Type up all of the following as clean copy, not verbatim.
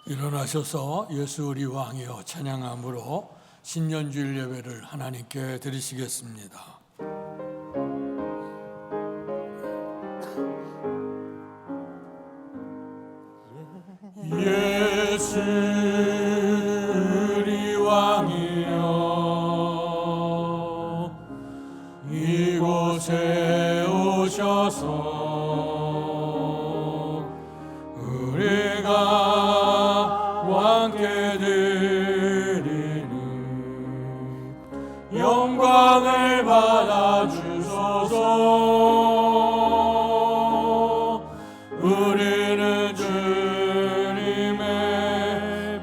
일어나셔서 예수 우리 왕이여 찬양함으로 신년주일 예배를 하나님께 드리시겠습니다. 예수 우리 왕이여 이곳에 오셔서 우리가 왕께 드리는 영광을 받아 주소서. 우리는 주님의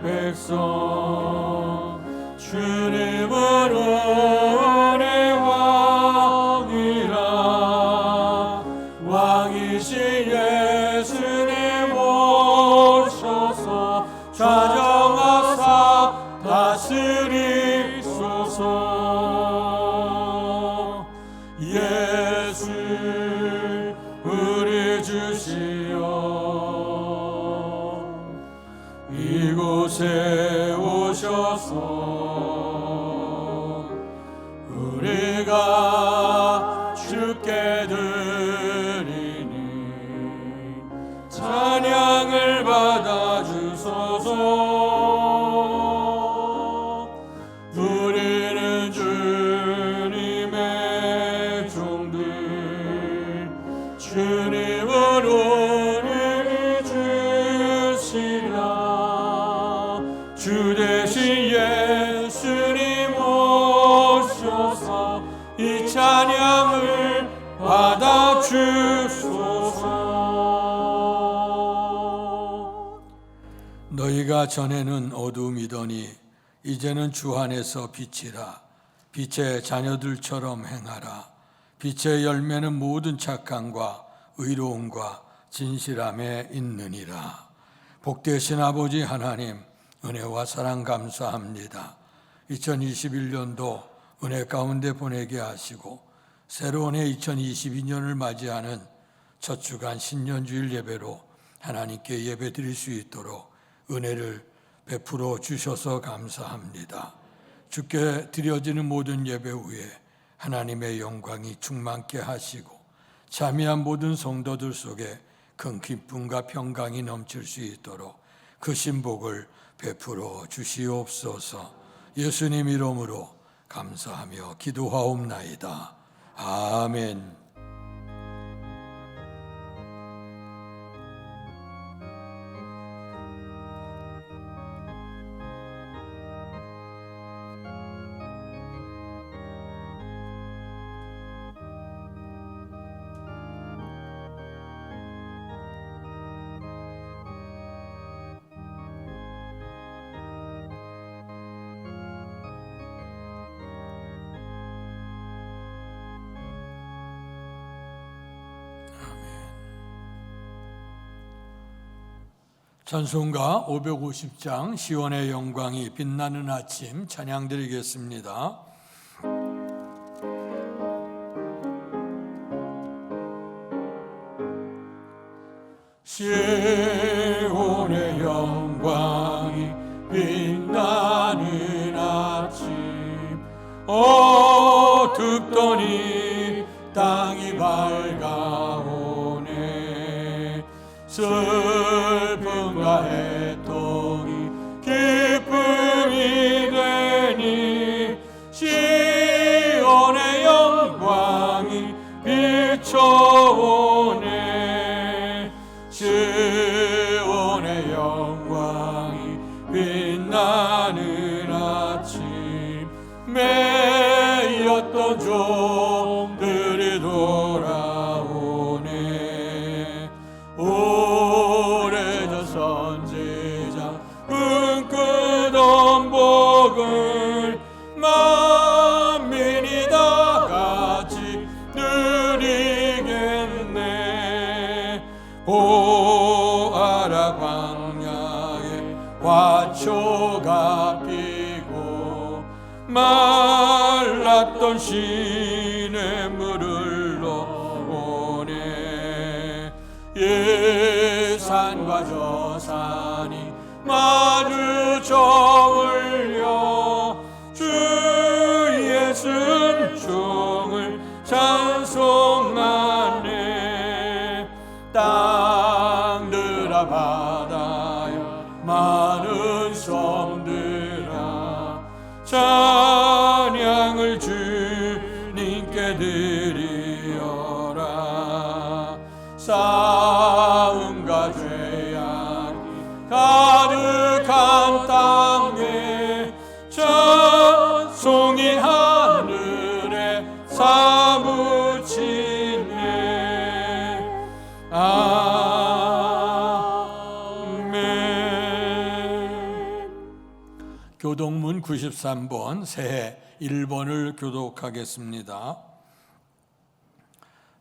백성, 주님은 우리 왕이라. 왕이신 예수님 오셔서 좌정하사 다스리소서. 예수 우리 주시여 이곳에 오셔서 우리가 주께 드리니 찬양을 받아 주소서. 우리는 주님의 종들, 주님은 우리 주시라. 주 대신 예수님 오셔서 이 찬양을 받아 주소서. 너희가 전에는 어두움이더니 이제는 주 안에서 빛이라. 빛의 자녀들처럼 행하라. 빛의 열매는 모든 착함과 의로움과 진실함에 있느니라. 복되신 아버지 하나님, 은혜와 사랑 감사합니다. 2021년도 은혜 가운데 보내게 하시고 새로운 해 2022년을 맞이하는 첫 주간 신년주일 예배로 하나님께 예배 드릴 수 있도록 은혜를 베풀어 주셔서 감사합니다. 주께 드려지는 모든 예배 후에 하나님의 영광이 충만케 하시고 참여한 모든 성도들 속에 큰 기쁨과 평강이 넘칠 수 있도록 그 신복을 베풀어 주시옵소서. 예수님 이름으로 감사하며 기도하옵나이다. 아멘. 찬송가 550장 시온의 영광이 빛나는 아침 찬양 드리겠습니다. 시온의 영광이 빛나는 아침 어둡더니 땅이 밝아오네. 슬픔과 애통이 기쁨이 되니 시온의 영광이 비춰오네. 보아라 광야에 화초가 피고 말랐던 시냇물을 넣으네. 예산과 저산이 마주쳐 울려 주의 순종을 찬송하네. 땅들아 바다여 많은 섬들아 찬양을 주님께 드리어라. 싸움과 죄악이 가득한 땅에 찬송이 하늘에 사무치네. 아멘. 교독문 93번 새해 1번을 교독하겠습니다.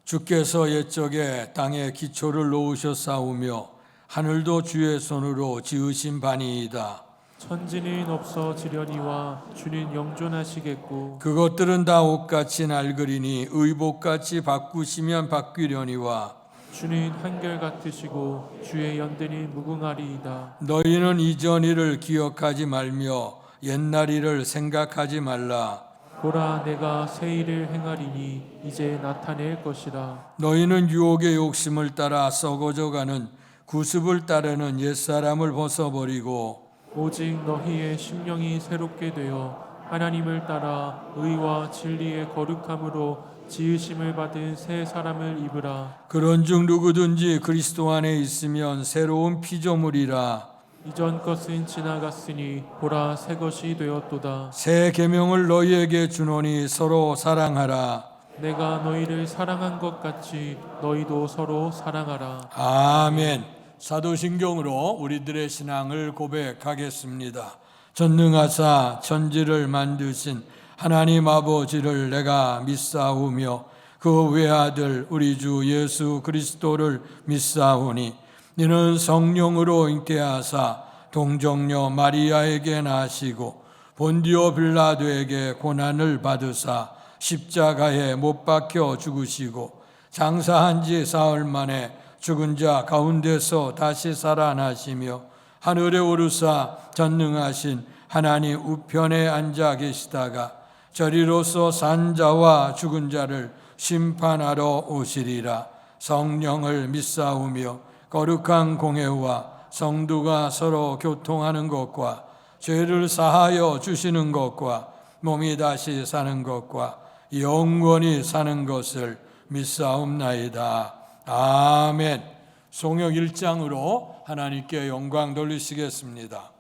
주께서 옛적에 땅에 기초를 놓으셨사오며 하늘도 주의 손으로 지으신 바니이다. 천지는 없어지려니와 주는 영존하시겠고 그것들은 다 옷같이 낡으리니 의복같이 바꾸시면 바뀌려니와 주는 한결같으시고 주의 연대는 무궁하리이다. 너희는 이전 일을 기억하지 말며 옛날 일을 생각하지 말라. 보라, 내가 새 일을 행하리니 이제 나타낼 것이라. 너희는 유혹의 욕심을 따라 썩어져가는 구습을 따르는 옛사람을 벗어버리고 오직 너희의 심령이 새롭게 되어 하나님을 따라 의와 진리의 거룩함으로 지으심을 받은 새 사람을 입으라. 그런즉 누구든지 그리스도 안에 있으면 새로운 피조물이라. 이전 것은 지나갔으니 보라, 새 것이 되었도다. 새 계명을 너희에게 주노니 서로 사랑하라. 내가 너희를 사랑한 것 같이 너희도 서로 사랑하라. 아멘. 사도신경으로 우리들의 신앙을 고백하겠습니다. 전능하사 천지를 만드신 하나님 아버지를 내가 믿사오며 그 외아들 우리 주 예수 그리스도를 믿사오니 이는 성령으로 잉태하사 동정녀 마리아에게 나시고 본디오 빌라도에게 고난을 받으사 십자가에 못 박혀 죽으시고 장사한 지 사흘 만에 죽은 자 가운데서 다시 살아나시며 하늘에 오르사 전능하신 하나님 우편에 앉아 계시다가 저리로서 산 자와 죽은 자를 심판하러 오시리라. 성령을 믿사오며 거룩한 공회와 성도가 서로 교통하는 것과 죄를 사하여 주시는 것과 몸이 다시 사는 것과 영원히 사는 것을 믿사옵나이다. 아멘. 송역 1장으로 하나님께 영광 돌리시겠습니다.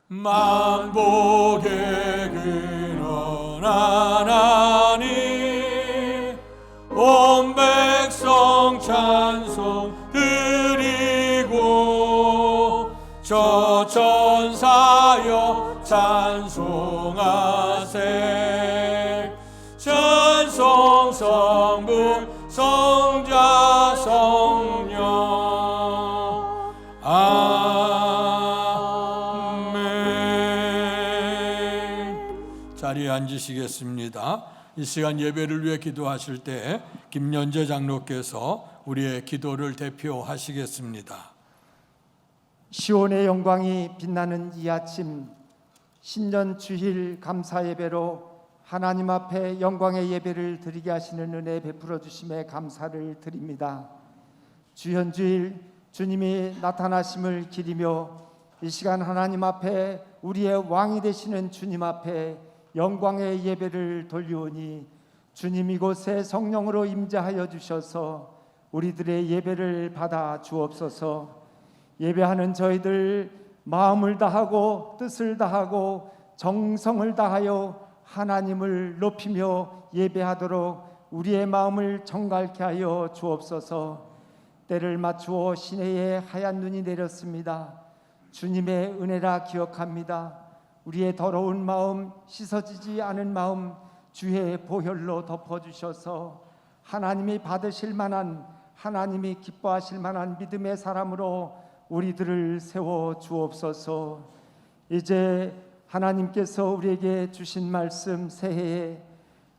만복의 근원 하나님 온 백성 찬송 드리고 저 천사여 찬송하세. 찬송 성부 성자 성령. 아멘. 자리에 앉으시겠습니다. 이 시간 예배를 위해 기도하실 때 김연재 장로께서 우리의 기도를 대표하시겠습니다. 시온의 영광이 빛나는 이 아침, 신년 주일 감사 예배로 하나님 앞에 영광의 예배를 드리게 하시는 은혜 베풀어 주심에 감사를 드립니다. 주현주일 주님이 나타나심을 기리며 이 시간 하나님 앞에 우리의 왕이 되시는 주님 앞에 영광의 예배를 돌리오니 주님 이곳에 성령으로 임재하여 주셔서 우리들의 예배를 받아 주옵소서. 예배하는 저희들 마음을 다하고 뜻을 다하고 정성을 다하여 하나님을 높이며 예배하도록 우리의 마음을 정갈케 하여 주옵소서. 때를 맞추어 시내에 하얀 눈이 내렸습니다. 주님의 은혜라 기억합니다. 우리의 더러운 마음, 씻어지지 않은 마음 주의 보혈로 덮어주셔서 하나님이 받으실 만한 하나님이 기뻐하실 만한 믿음의 사람으로 우리들을 세워 주옵소서. 이제 하나님께서 우리에게 주신 말씀, 새해에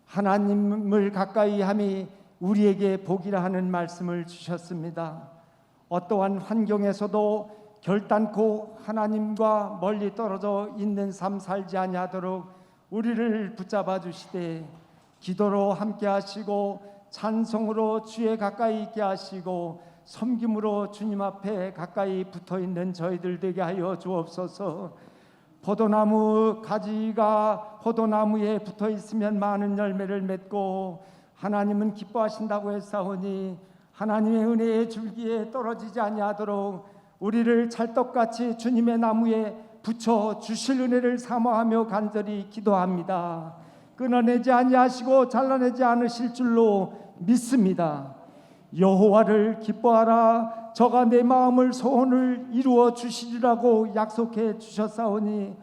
하나님을 가까이 함이 우리에게 복이라 하는 말씀을 주셨습니다. 어떠한 환경에서도 결단코 하나님과 멀리 떨어져 있는 삶 살지 아니하도록 우리를 붙잡아 주시되, 기도로 함께 하시고 찬송으로 주에 가까이 있게 하시고 섬김으로 주님 앞에 가까이 붙어 있는 저희들 되게 하여 주옵소서. 포도나무 가지가 포도나무에 붙어 있으면 많은 열매를 맺고 하나님은 기뻐하신다고 했사오니, 하나님의 은혜의 줄기에 떨어지지 아니하도록 우리를 찰떡같이 주님의 나무에 붙여 주실 은혜를 사모하며 간절히 기도합니다. 끊어내지 아니하시고 잘라내지 않으실 줄로 믿습니다. 여호와를 기뻐하라, 저가 내 마음을 소원을 이루어 주시리라고 약속해 주셨사오니,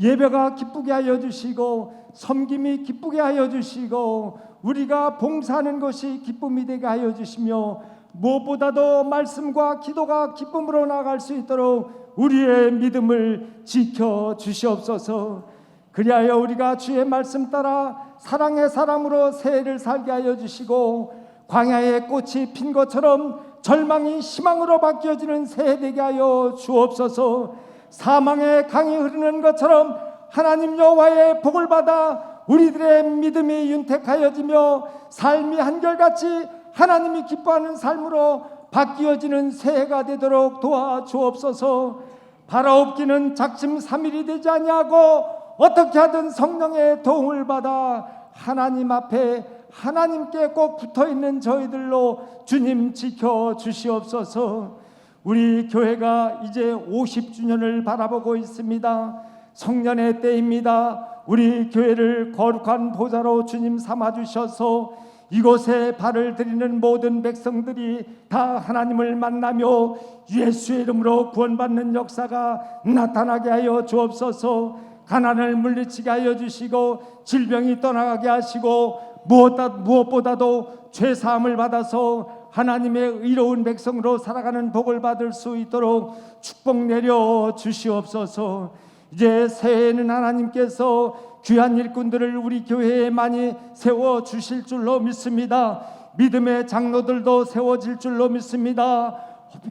예배가 기쁘게 하여 주시고 섬김이 기쁘게 하여 주시고 우리가 봉사하는 것이 기쁨이 되게 하여 주시며, 무엇보다도 말씀과 기도가 기쁨으로 나아갈 수 있도록 우리의 믿음을 지켜 주시옵소서. 그리하여 우리가 주의 말씀 따라 사랑의 사람으로 새해를 살게 하여 주시고, 광야의 꽃이 핀 것처럼 절망이 희망으로 바뀌어지는 새해 되게 하여 주옵소서. 사망의 강이 흐르는 것처럼 하나님 여호와의 복을 받아 우리들의 믿음이 윤택하여지며 삶이 한결같이 하나님이 기뻐하는 삶으로 바뀌어지는 새해가 되도록 도와주옵소서. 바라옵기는 작심삼일이 되지 아니하고 어떻게 하든 성령의 도움을 받아 하나님 앞에 하나님께 꼭 붙어있는 저희들로 주님 지켜주시옵소서. 우리 교회가 이제 50주년을 바라보고 있습니다. 성년의 때입니다. 우리 교회를 거룩한 보좌로 주님 삼아주셔서 이곳에 발을 들이는 모든 백성들이 다 하나님을 만나며 예수의 이름으로 구원받는 역사가 나타나게 하여 주옵소서. 가난을 물리치게 하여 주시고 질병이 떠나가게 하시고 무엇보다도 죄사함을 받아서 하나님의 의로운 백성으로 살아가는 복을 받을 수 있도록 축복 내려 주시옵소서. 이제 새해에는 하나님께서 귀한 일꾼들을 우리 교회에 많이 세워 주실 줄로 믿습니다. 믿음의 장로들도 세워질 줄로 믿습니다.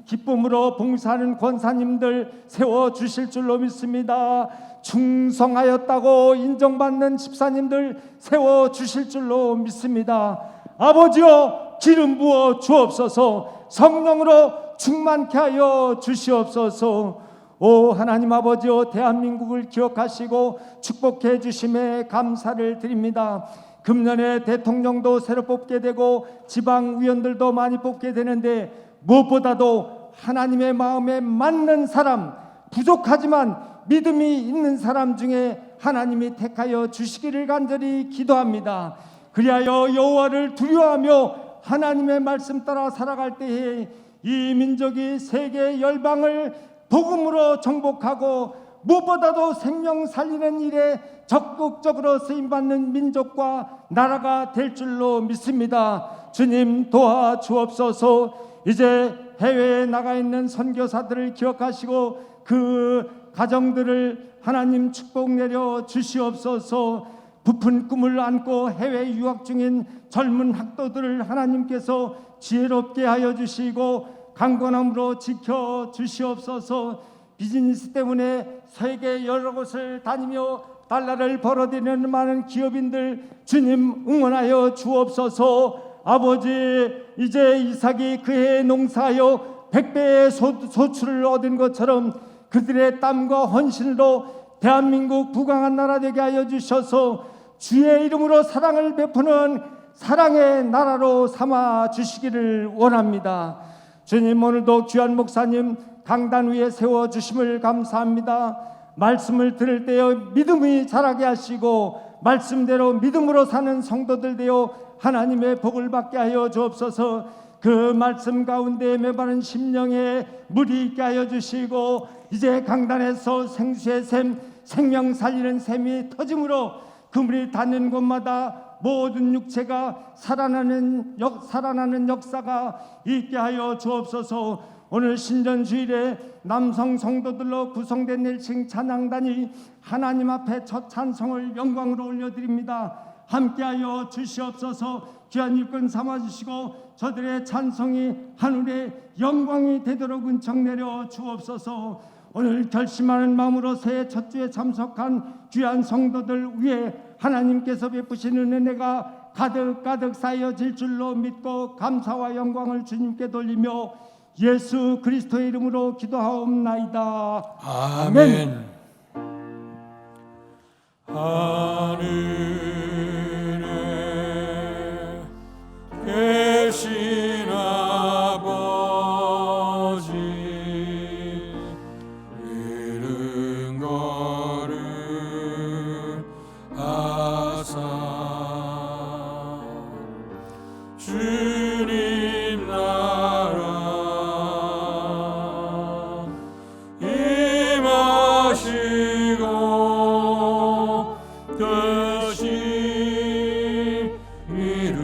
기쁨으로 봉사하는 권사님들 세워 주실 줄로 믿습니다. 충성하였다고 인정받는 집사님들 세워 주실 줄로 믿습니다. 아버지여, 기름 부어 주옵소서. 성령으로 충만케 하여 주시옵소서. 오 하나님 아버지여, 대한민국을 기억하시고 축복해 주심에 감사를 드립니다. 금년에 대통령도 새로 뽑게 되고 지방의원들도 많이 뽑게 되는데, 무엇보다도 하나님의 마음에 맞는 사람, 부족하지만 믿음이 있는 사람 중에 하나님이 택하여 주시기를 간절히 기도합니다. 그리하여 여호와를 두려워하며 하나님의 말씀 따라 살아갈 때에 이 민족이 세계 열방을 복음으로 정복하고 무엇보다도 생명 살리는 일에 적극적으로 쓰임받는 민족과 나라가 될 줄로 믿습니다. 주님 도와주옵소서. 이제 해외에 나가 있는 선교사들을 기억하시고 그 가정들을 하나님 축복 내려 주시옵소서. 부푼 꿈을 안고 해외 유학 중인 젊은 학도들을 하나님께서 지혜롭게 하여 주시고 강건함으로 지켜 주시옵소서. 비즈니스 때문에 세계 여러 곳을 다니며 달러를 벌어들이는 많은 기업인들 주님 응원하여 주옵소서. 아버지, 이제 이삭이 그해 농사하여 100배의 소출을 얻은 것처럼 그들의 땀과 헌신으로 대한민국 부강한 나라 되게 하여 주셔서 주의 이름으로 사랑을 베푸는 사랑의 나라로 삼아 주시기를 원합니다. 주님, 오늘도 귀한 목사님 강단 위에 세워주심을 감사합니다. 말씀을 들을 때에 믿음이 자라게 하시고 말씀대로 믿음으로 사는 성도들 되어 하나님의 복을 받게 하여 주옵소서. 그 말씀 가운데 메마른 심령에 물이 있게 하여 주시고 이제 강단에서 생수의 샘, 생명 살리는 샘이 터짐으로 그 물이 닿는 곳마다 모든 육체가 살아나는 역사가 있게 하여 주옵소서. 오늘 신전주일에 남성 성도들로 구성된 일층 찬양단이 하나님 앞에 첫 찬송을 영광으로 올려드립니다. 함께하여 주시옵소서. 귀한 일꾼 삼아주시고 저들의 찬송이 하늘의 영광이 되도록 은총 내려 주옵소서. 오늘 결심하는 마음으로 새해 첫 주에 참석한 귀한 성도들 위해 하나님께서 베푸시는 은혜가 가득 쌓여질 줄로 믿고 감사와 영광을 주님께 돌리며 예수 그리스도의 이름으로 기도하옵나이다. 아멘. 하늘에 계신 아버지, 이른 거룩하사 주님 나라 임하시고 뜻이 이루어진다.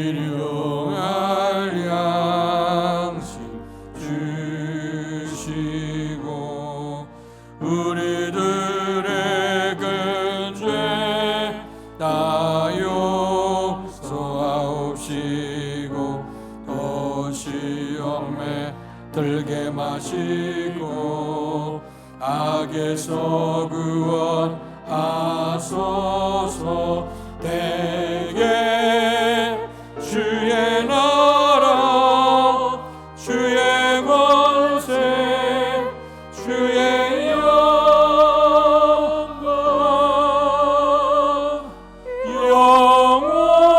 일용할 양식 주시고 우리들의 근죄 다 용서하옵시고 또 시험에 들게 마시고 악에서 구원하소서. 대개 주의 나라 주의 권세 주의 영광 영원히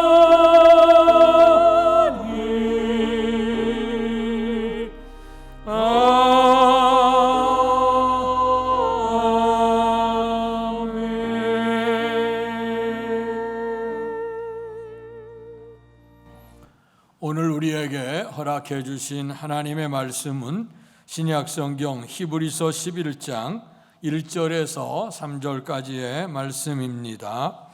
오늘 우리에게 허락해 주신 하나님의 말씀은 신약성경 히브리서 11장 1절에서 3절까지의 말씀입니다.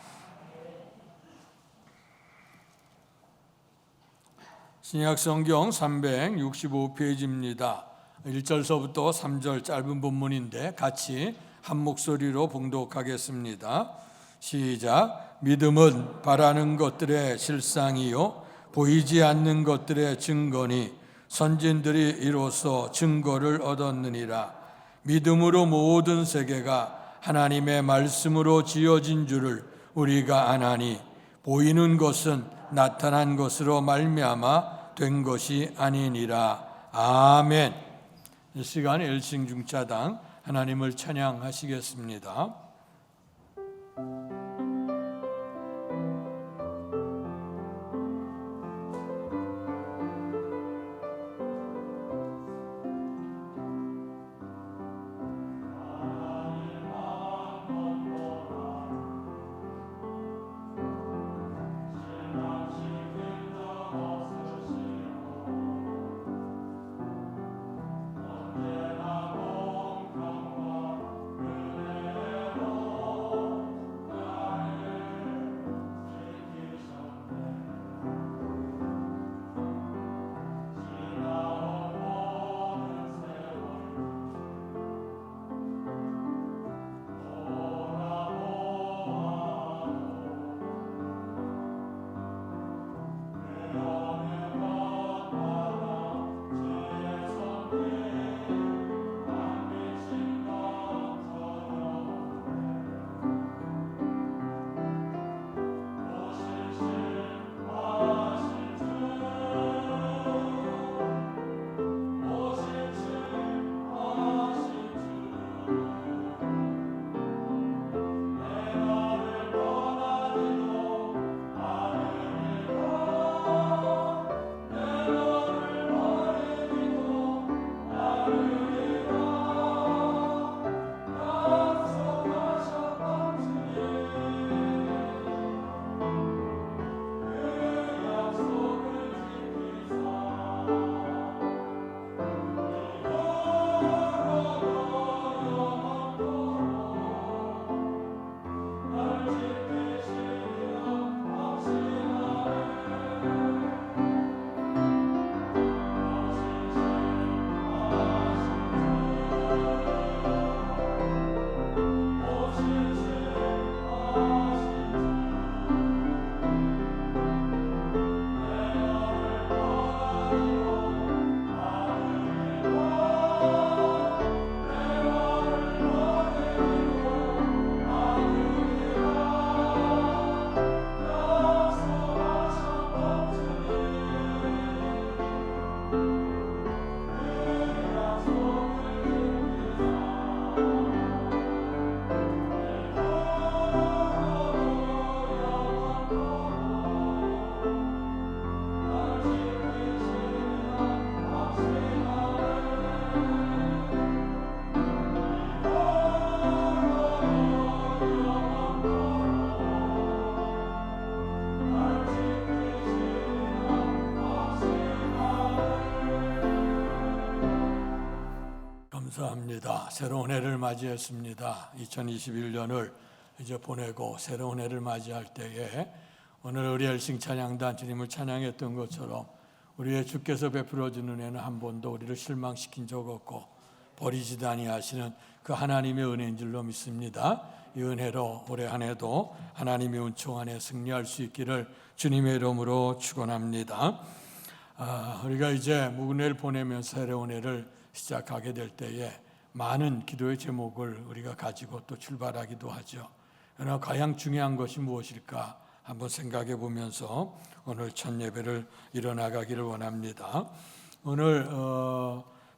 신약성경 365페이지입니다. 1절서부터 3절 짧은 본문인데 같이 한 목소리로 봉독하겠습니다. 시작. 믿음은 바라는 것들의 실상이요 보이지 않는 것들의 증거니 선진들이 이로써 증거를 얻었느니라. 믿음으로 모든 세계가 하나님의 말씀으로 지어진 줄을 우리가 아나니 보이는 것은 나타난 것으로 말미암아 된 것이 아니니라. 아멘. 이 시간 일승중차당 하나님을 찬양하시겠습니다. 감사합니다. 새로운 해를 맞이했습니다. 2021년을 이제 보내고 새로운 해를 맞이할 때에 오늘 우리 엘싱 찬양단 주님을 찬양했던 것처럼 우리의 주께서 베풀어 주는 애는 한 번도 우리를 실망시킨 적 없고 버리지도 아니하시는 그 하나님의 은혜인 줄로 믿습니다. 이 은혜로 올해 한 해도 하나님의 은총 안에 승리할 수 있기를 주님의 이름으로 축원합니다. 우리가 이제 묵은해를 보내면서 새로운 해를 시작하게 될 때에 많은 기도의 제목을 우리가 가지고 또 출발하기도 하죠. 그러나 가장 중요한 것이 무엇일까 한번 생각해 보면서 오늘 첫 예배를 이뤄나가기를 원합니다. 오늘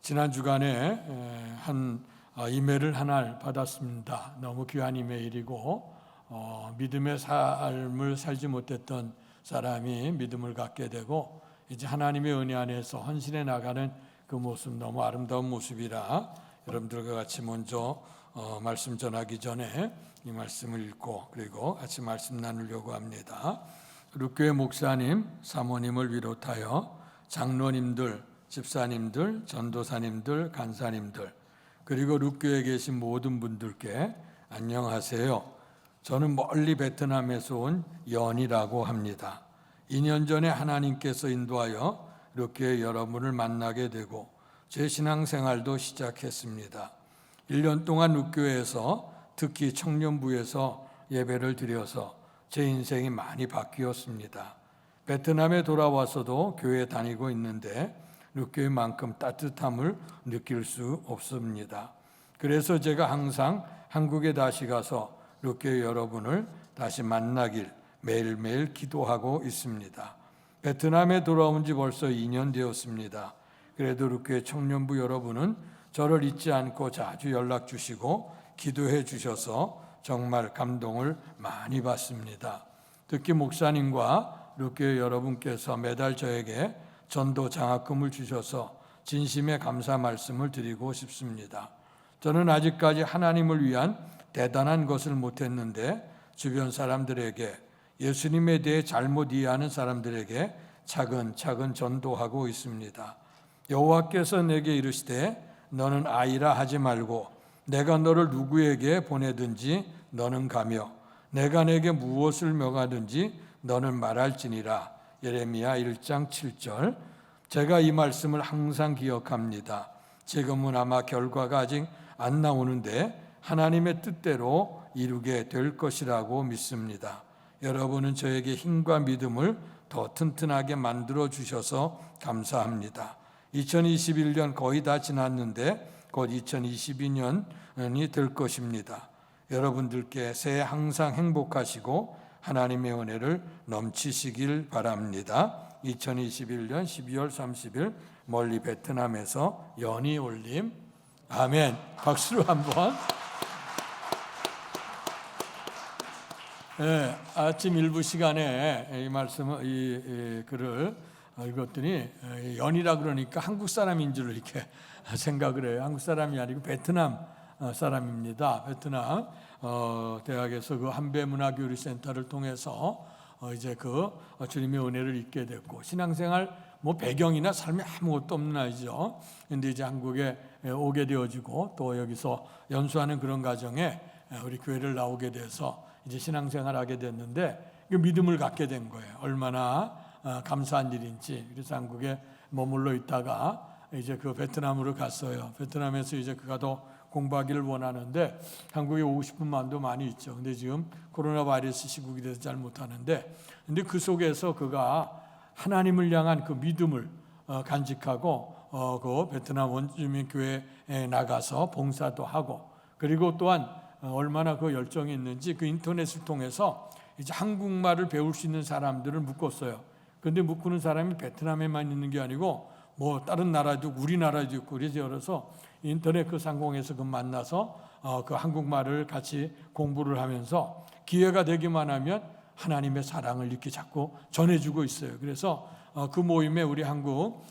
지난 주간에 한 이메일을 하나 받았습니다. 너무 귀한 이메일이고 믿음의 삶을 살지 못했던 사람이 믿음을 갖게 되고 이제 하나님의 은혜 안에서 헌신해 나가는 그 모습 너무 아름다운 모습이라 여러분들과 같이 먼저 말씀 전하기 전에 이 말씀을 읽고 그리고 같이 말씀 나누려고 합니다. 룻교회 목사님, 사모님을 비롯하여 장로님들, 집사님들, 전도사님들, 간사님들 그리고 룻교회에 계신 모든 분들께 안녕하세요. 저는 멀리 베트남에서 온 연이라고 합니다. 2년 전에 하나님께서 인도하여 룻교회 여러분을 만나게 되고 제 신앙생활도 시작했습니다. 1년 동안 룻교회에서 특히 청년부에서 예배를 드려서 제 인생이 많이 바뀌었습니다. 베트남에 돌아와서도 교회 다니고 있는데 룻교회만큼 따뜻함을 느낄 수 없습니다. 그래서 제가 항상 한국에 다시 가서 룻교회 여러분을 다시 만나길 매일매일 기도하고 있습니다. 베트남에 돌아온 지 벌써 2년 되었습니다. 그래도 룻교회 청년부 여러분은 저를 잊지 않고 자주 연락 주시고 기도해 주셔서 정말 감동을 많이 받습니다. 특히 목사님과 룻교회 여러분께서 매달 저에게 전도 장학금을 주셔서 진심의 감사 말씀을 드리고 싶습니다. 저는 아직까지 하나님을 위한 대단한 것을 못했는데 주변 사람들에게 예수님에 대해 잘못 이해하는 사람들에게 차근차근 전도하고 있습니다. 여호와께서 내게 이르시되 너는 아이라 하지 말고 내가 너를 누구에게 보내든지 너는 가며 내가 내게 무엇을 명하든지 너는 말할지니라. 예레미야 1장 7절. 제가 이 말씀을 항상 기억합니다. 지금은 아마 결과가 아직 안 나오는데 하나님의 뜻대로 이루게 될 것이라고 믿습니다. 여러분은 저에게 힘과 믿음을 더 튼튼하게 만들어 주셔서 감사합니다. 2021년 거의 다 지났는데 곧 2022년이 될 것입니다. 여러분들께 새해 항상 행복하시고 하나님의 은혜를 넘치시길 바랍니다. 2021년 12월 30일 멀리 베트남에서 연희 올림. 아멘. 박수로 한번. 네, 아침 일부 시간에 이 말씀을 이 글을 읽었더니 연이라 그러니까 한국 사람인 줄 이렇게 생각을 해요. 한국 사람이 아니고 베트남 사람입니다. 베트남 대학에서 그 한배문화교류센터를 통해서 이제 그 주님의 은혜를 잊게 됐고 신앙생활 뭐 배경이나 삶이 아무것도 없는 아이죠. 근데 이제 한국에 오게 되어지고 또 여기서 연수하는 그런 과정에 우리 교회를 나오게 돼서 이제 신앙생활하게 됐는데 믿음을 갖게 된 거예요. 얼마나 감사한 일인지. 그래서 한국에 머물러 있다가 이제 그 베트남으로 갔어요. 베트남에서 이제 그가 더 공부하기를 원하는데 한국에 오고 싶은 마음도 많이 있죠. 근데 지금 코로나 바이러스 시국이 돼서 잘 못하는데 근데 그 속에서 그가 하나님을 향한 그 믿음을 간직하고 그 베트남 원주민 교회에 나가서 봉사도 하고 그리고 또한 얼마나 그 열정이 있는지 그 인터넷을 통해서 이제 한국말을 배울 수 있는 사람들을 묶었어요. 그런데 묶는 사람이 베트남에만 있는 게 아니고 뭐 다른 나라도 우리나라도 있고 그래서 열어서 인터넷 그 상공에서 그 만나서 그 한국말을 같이 공부를 하면서 기회가 되기만 하면 하나님의 사랑을 이렇게 자꾸 전해주고 있어요. 그래서 그 모임에 우리 한국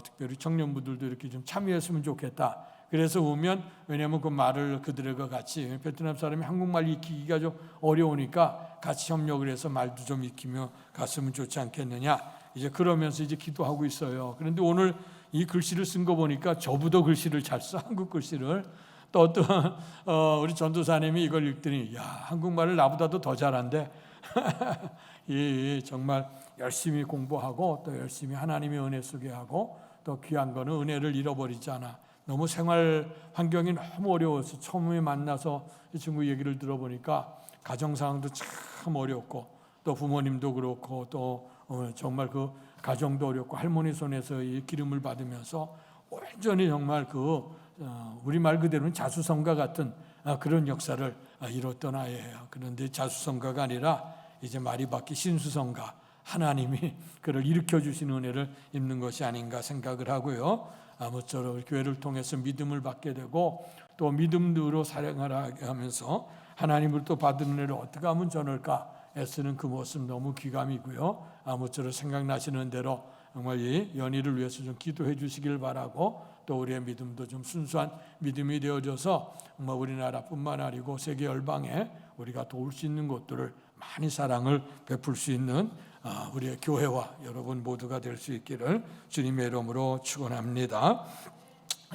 특별히 청년부들도 이렇게 좀 참여했으면 좋겠다. 그래서 오면 왜냐하면 그 말을 그들과 같이 베트남 사람이 한국말 익히기가 좀 어려우니까 같이 협력을 해서 말도 좀 익히며 갔으면 좋지 않겠느냐. 이제 그러면서 이제 기도하고 있어요. 그런데 오늘 이 글씨를 쓴 거 보니까 저보다 글씨를 잘 써, 한국 글씨를. 또 어떤 우리 전도사님이 이걸 읽더니 야, 한국말을 나보다도 더 잘한대. 이 정말 열심히 공부하고 또 열심히 하나님의 은혜 속에 하고 또 귀한 거는 은혜를 잃어버리지 않아. 너무 생활 환경이 너무 어려워서 처음에 만나서 이 친구 얘기를 들어보니까 가정 상황도 참 어렵고 또 부모님도 그렇고 또 정말 그 가정도 어렵고 할머니 손에서 이 기름을 받으면서 온전히 정말 우리 말 그대로는 자수성가 같은 그런 역사를 이뤘던 아이예요. 그런데 자수성가가 아니라 이제 말이 바뀌 신수성가, 하나님이 그를 일으켜 주신 은혜를 입는 것이 아닌가 생각을 하고요. 아무쪼록 교회를 통해서 믿음을 받게 되고 또 믿음으로 사랑하게 하면서 하나님을 또 받은 은혜를 어떻게 하면 전할까 애쓰는 그 모습 너무 귀감이고요. 아무쪼록 생각나시는 대로 정말 이 연희를 위해서 좀 기도해 주시길 바라고 또 우리의 믿음도 좀 순수한 믿음이 되어져서 정말 우리나라뿐만 아니고 세계 열방에 우리가 도울 수 있는 것들을 많이 사랑을 베풀 수 있는 우리의 교회와 여러분 모두가 될 수 있기를 주님의 이름으로 축원합니다.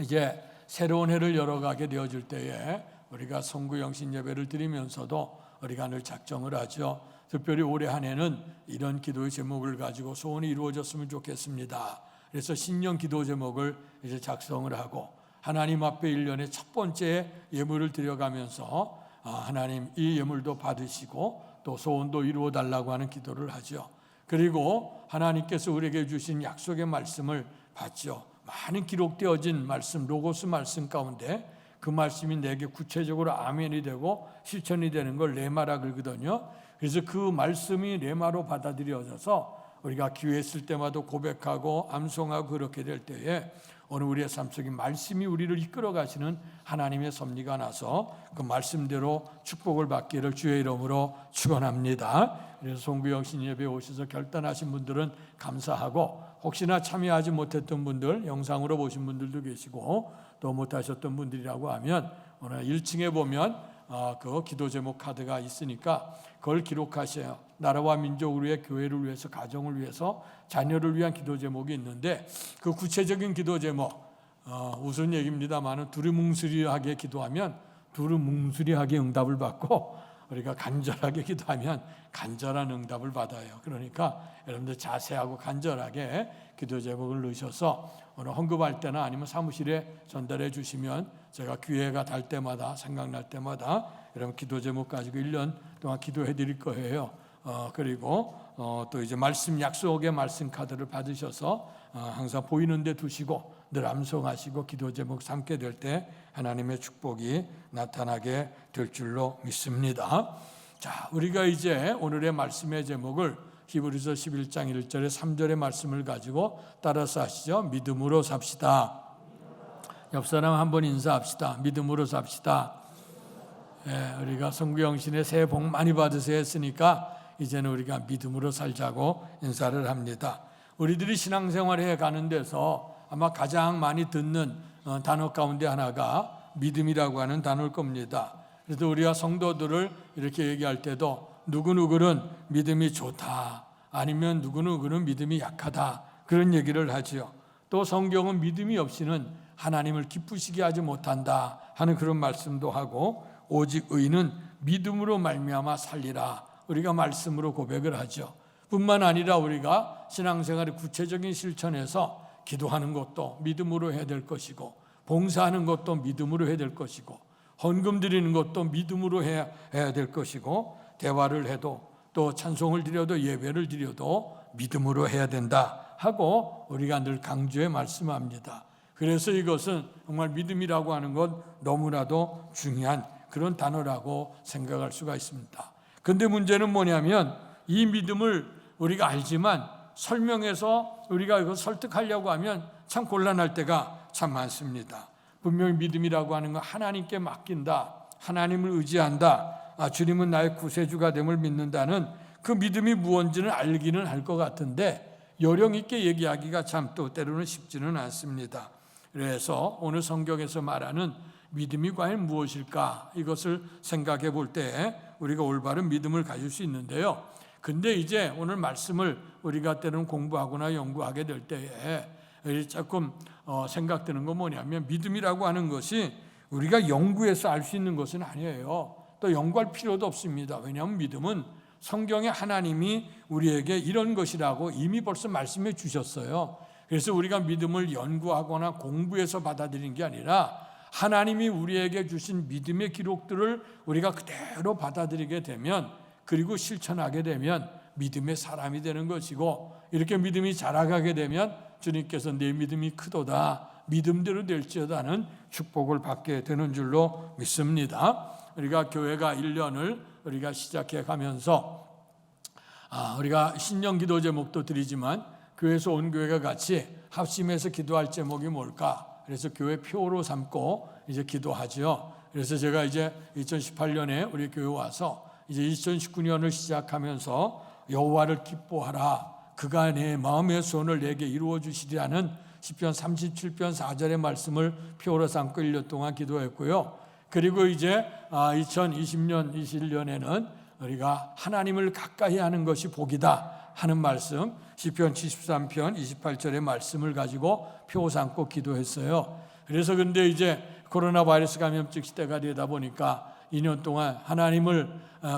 이제 새로운 해를 열어가게 되어질 때에 우리가 성구영신 예배를 드리면서도 우리가 늘 작정을 하죠. 특별히 올해 한 해는 이런 기도의 제목을 가지고 소원이 이루어졌으면 좋겠습니다. 그래서 신년 기도 제목을 이제 작성을 하고 하나님 앞에 1년의 첫 번째 예물을 드려가면서 하나님 이 예물도 받으시고 또 소원도 이루어 달라고 하는 기도를 하죠. 그리고 하나님께서 우리에게 주신 약속의 말씀을 받죠. 많은 기록되어진 말씀, 로고스 말씀 가운데 그 말씀이 내게 구체적으로 아멘이 되고 실천이 되는 걸 레마라 그러거든요. 그래서 그 말씀이 레마로 받아들여져서 우리가 기회했을 때마다 고백하고 암송하고 그렇게 될 때에 오늘 우리의 삶 속에 말씀이 우리를 이끌어 가시는 하나님의 섭리가 나서 그 말씀대로 축복을 받기를 주의 이름으로 축원합니다. 그래서 송구영신 예배에 오셔서 결단하신 분들은 감사하고 혹시나 참여하지 못했던 분들 영상으로 보신 분들도 계시고 또 못하셨던 분들이라고 하면 오늘 1층에 보면 그 기도 제목 카드가 있으니까 그걸 기록하셔요. 나라와 민족을 위해 교회를 위해서 가정을 위해서 자녀를 위한 기도 제목이 있는데 그 구체적인 기도 제목 우스운 얘기입니다만 두루뭉술하게 기도하면 두루뭉술하게 응답을 받고 우리가 간절하게 기도하면 간절한 응답을 받아요. 그러니까 여러분들 자세하고 간절하게 기도 제목을 넣으셔서 오늘 헌금할 때나 아니면 사무실에 전달해 주시면 제가 기회가 될 때마다 생각날 때마다 여러분 기도 제목 가지고 1년 동안 기도해 드릴 거예요. 그리고 또 이제 말씀 약속의 말씀 카드를 받으셔서 항상 보이는 데 두시고 늘 암송하시고 기도 제목 삼게 될 때 하나님의 축복이 나타나게 될 줄로 믿습니다. 자, 우리가 이제 오늘의 말씀의 제목을 히브리서 11장 1절에 3절의 말씀을 가지고 따라서 하시죠. 믿음으로 삽시다. 옆 사람 한번 인사합시다. 믿음으로 삽시다. 우리가 성구영신에 새해 복 많이 받으세요 했으니까 이제는 우리가 믿음으로 살자고 인사를 합니다. 우리들이 신앙생활에 가는 데서 아마 가장 많이 듣는 단어 가운데 하나가 믿음이라고 하는 단어일 겁니다. 그래서 우리가 성도들을 이렇게 얘기할 때도 누구누구는 믿음이 좋다 아니면 누구누구는 믿음이 약하다 그런 얘기를 하지요. 또 성경은 믿음이 없이는 하나님을 기쁘시게 하지 못한다 하는 그런 말씀도 하고 오직 의인은 믿음으로 말미암아 살리라 우리가 말씀으로 고백을 하죠. 뿐만 아니라 우리가 신앙생활의 구체적인 실천에서 기도하는 것도 믿음으로 해야 될 것이고 봉사하는 것도 믿음으로 해야 될 것이고 헌금 드리는 것도 믿음으로 해야 될 것이고 대화를 해도 또 찬송을 드려도 예배를 드려도 믿음으로 해야 된다 하고 우리가 늘 강조해 말씀합니다. 그래서 이것은 정말 믿음이라고 하는 건 너무나도 중요한 그런 단어라고 생각할 수가 있습니다. 그런데 문제는 뭐냐면 이 믿음을 우리가 알지만 설명해서 우리가 이거 설득하려고 하면 참 곤란할 때가 참 많습니다. 분명히 믿음이라고 하는 건 하나님께 맡긴다, 하나님을 의지한다, 주님은 나의 구세주가 됨을 믿는다는 그 믿음이 무언지는 알기는 할 것 같은데 요령 있게 얘기하기가 참 또 때로는 쉽지는 않습니다. 그래서 오늘 성경에서 말하는 믿음이 과연 무엇일까 이것을 생각해 볼 때 우리가 올바른 믿음을 가질 수 있는데요. 근데 이제 오늘 말씀을 우리가 때로는 공부하거나 연구하게 될 때에 조금 생각드는 건 뭐냐면 믿음이라고 하는 것이 우리가 연구해서 알 수 있는 것은 아니에요. 또 연구할 필요도 없습니다. 왜냐하면 믿음은 성경에 하나님이 우리에게 이런 것이라고 이미 벌써 말씀해 주셨어요. 그래서 우리가 믿음을 연구하거나 공부해서 받아들이는 게 아니라 하나님이 우리에게 주신 믿음의 기록들을 우리가 그대로 받아들이게 되면, 그리고 실천하게 되면 믿음의 사람이 되는 것이고, 이렇게 믿음이 자라가게 되면 주님께서 내 믿음이 크도다, 믿음대로 될지어다는 축복을 받게 되는 줄로 믿습니다. 우리가 교회가 1년을 우리가 시작해 가면서 우리가 신년 기도 제목도 드리지만 교회에서 온 교회가 같이 합심해서 기도할 제목이 뭘까? 그래서 교회 표로 삼고 이제 기도하죠. 그래서 제가 이제 2018년에 우리 교회 와서 이제 2019년을 시작하면서 여호와를 기뻐하라, 그가 내 마음의 소원을 내게 이루어 주시리라는 시편 37편 4절의 말씀을 표로 삼고 1년 동안 기도했고요. 그리고 이제 2020년, 21년에는 우리가 하나님을 가까이 하는 것이 복이다 하는 말씀, 시편 73편 28절의 말씀을 가지고 표 삼고 기도했어요. 그래서 근데 이제 코로나 바이러스 감염증 시대가 되다 보니까 2년 동안 하나님을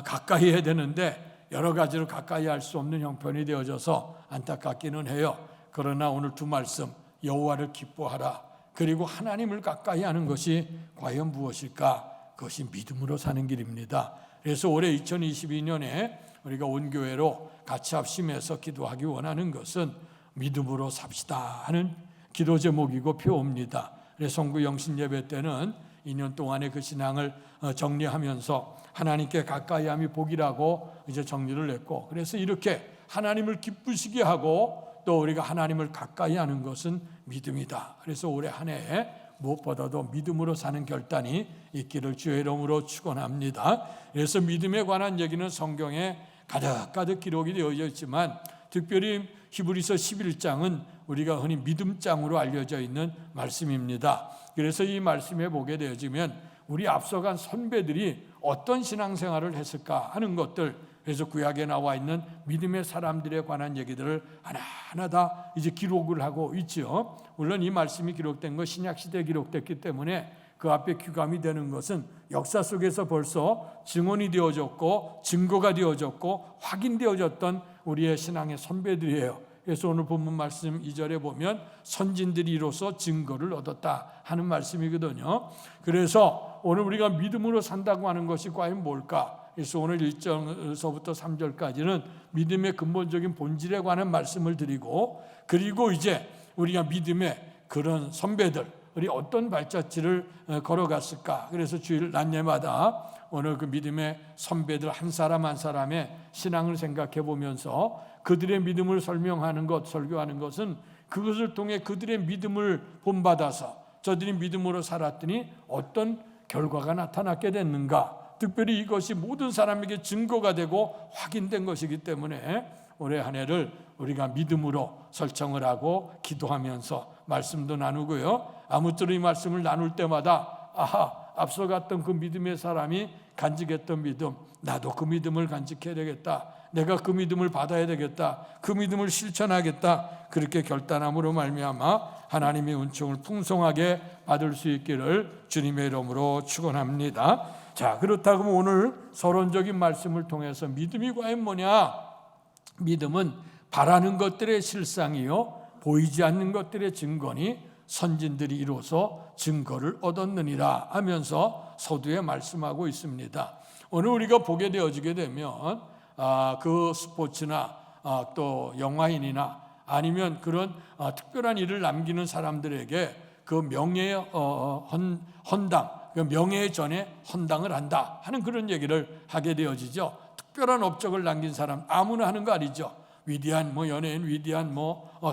가까이 해야 되는데 여러 가지로 가까이 할 수 없는 형편이 되어져서 안타깝기는 해요. 그러나 오늘 두 말씀, 여호와를 기뻐하라, 그리고 하나님을 가까이 하는 것이 과연 무엇일까? 그것이 믿음으로 사는 길입니다. 그래서 올해 2022년에 우리가 온 교회로 같이 합심해서 기도하기 원하는 것은 믿음으로 삽시다 하는 기도 제목이고 표입니다. 그래서 성구 영신 예배 때는 2년 동안의 그 신앙을 정리하면서 하나님께 가까이함이 복이라고 이제 정리를 했고, 그래서 이렇게 하나님을 기쁘시게 하고 또 우리가 하나님을 가까이 하는 것은 믿음이다. 그래서 올해 한 해에 무엇보다도 믿음으로 사는 결단이 있기를 주의 이름으로 축원합니다. 그래서 믿음에 관한 얘기는 성경에 가득가득 기록이 되어져 있지만 특별히 히브리서 11장은 우리가 흔히 믿음장으로 알려져 있는 말씀입니다. 그래서 이 말씀에 보게 되어지면 우리 앞서간 선배들이 어떤 신앙생활을 했을까 하는 것들, 그래서 구약에 나와 있는 믿음의 사람들에 관한 얘기들을 하나하나 다 이제 기록을 하고 있죠. 물론 이 말씀이 기록된 건 신약 시대에 기록됐기 때문에 그 앞에 귀감이 되는 것은 역사 속에서 벌써 증언이 되어졌고 증거가 되어졌고 확인되어졌던 우리의 신앙의 선배들이에요. 그래서 오늘 본문 말씀 2절에 보면 선진들이 이로써 증거를 얻었다 하는 말씀이거든요. 그래서 오늘 우리가 믿음으로 산다고 하는 것이 과연 뭘까? 그래서 오늘 1절서부터 3절까지는 믿음의 근본적인 본질에 관한 말씀을 드리고, 그리고 이제 우리가 믿음의 그런 선배들, 우리 어떤 발자취를 걸어갔을까? 그래서 주일 낮예마다 오늘 그 믿음의 선배들 한 사람 한 사람의 신앙을 생각해 보면서 그들의 믿음을 설명하는 것, 설교하는 것은 그것을 통해 그들의 믿음을 본받아서 저들이 믿음으로 살았더니 어떤 결과가 나타났게 됐는가? 특별히 이것이 모든 사람에게 증거가 되고 확인된 것이기 때문에 올해 한 해를 우리가 믿음으로 설정을 하고 기도하면서 말씀도 나누고요. 아무쪼록 이 말씀을 나눌 때마다 앞서갔던 그 믿음의 사람이 간직했던 믿음, 나도 그 믿음을 간직해야 되겠다, 내가 그 믿음을 받아야 되겠다, 그 믿음을 실천하겠다, 그렇게 결단함으로 말미암아 하나님의 은총을 풍성하게 받을 수 있기를 주님의 이름으로 축원합니다. 자, 그렇다고 오늘 서론적인 말씀을 통해서 믿음이 과연 뭐냐? 믿음은 바라는 것들의 실상이요 보이지 않는 것들의 증거니 선진들이 이로써 증거를 얻었느니라 하면서 서두에 말씀하고 있습니다. 오늘 우리가 보게 되어지게 되면 그 스포츠나 또 영화인이나 아니면 그런 특별한 일을 남기는 사람들에게 그 명예의 헌당, 그 명예 전에 헌당을 한다 하는 그런 얘기를 하게 되어지죠. 특별한 업적을 남긴 사람 아무나 하는 거 아니죠. 위대한 연예인, 위대한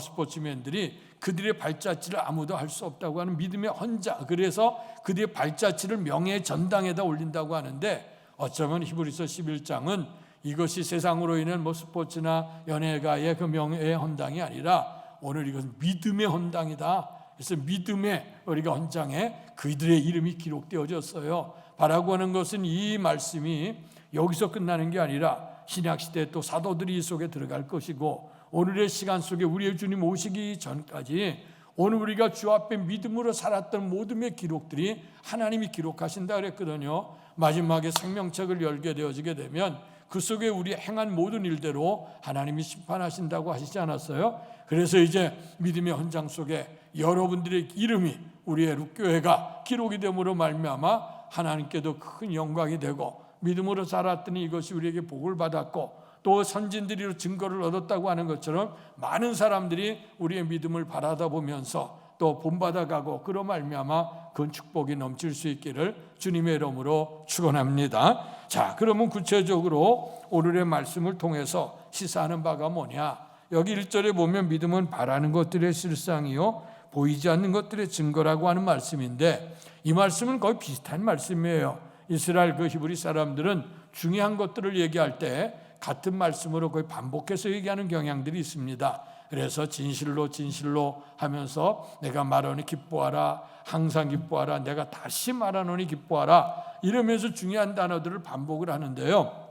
스포츠맨들이 그들의 발자취를 아무도 할 수 없다고 하는 믿음의 헌장, 그래서 그들의 발자취를 명예의 전당에다 올린다고 하는데, 어쩌면 히브리서 11장은 이것이 세상으로 인한 스포츠나 연예가의 그 명예의 헌당이 아니라 오늘 이것은 믿음의 헌당이다. 그래서 믿음의 우리가 헌장에 그들의 이름이 기록되어졌어요. 바라고 하는 것은 이 말씀이 여기서 끝나는 게 아니라 신약시대 또 사도들이 이 속에 들어갈 것이고 오늘의 시간 속에 우리의 주님 오시기 전까지 오늘 우리가 주 앞에 믿음으로 살았던 모든의 기록들이 하나님이 기록하신다 그랬거든요. 마지막에 생명책을 열게 되어지게 되면 그 속에 우리 행한 모든 일대로 하나님이 심판하신다고 하시지 않았어요? 그래서 이제 믿음의 헌장 속에 여러분들의 이름이 우리의 룩교회가 기록이 됨으로 말미암아 하나님께도 큰 영광이 되고 믿음으로 살았더니 이것이 우리에게 복을 받았고 또 선진들이 증거를 얻었다고 하는 것처럼 많은 사람들이 우리의 믿음을 바라다 보면서 또 본받아가고 그로 말미암아 그 축복이 넘칠 수 있기를 주님의 이름으로 축원합니다. 자, 그러면 구체적으로 오늘의 말씀을 통해서 시사하는 바가 뭐냐? 여기 1절에 보면 믿음은 바라는 것들의 실상이요 보이지 않는 것들의 증거라고 하는 말씀인데 이 말씀은 거의 비슷한 말씀이에요. 이스라엘 그 히브리 사람들은 중요한 것들을 얘기할 때 같은 말씀으로 거의 반복해서 얘기하는 경향들이 있습니다. 그래서 진실로 진실로 하면서 내가 말하노니 기뻐하라, 항상 기뻐하라, 내가 다시 말하노니 기뻐하라 이러면서 중요한 단어들을 반복을 하는데요.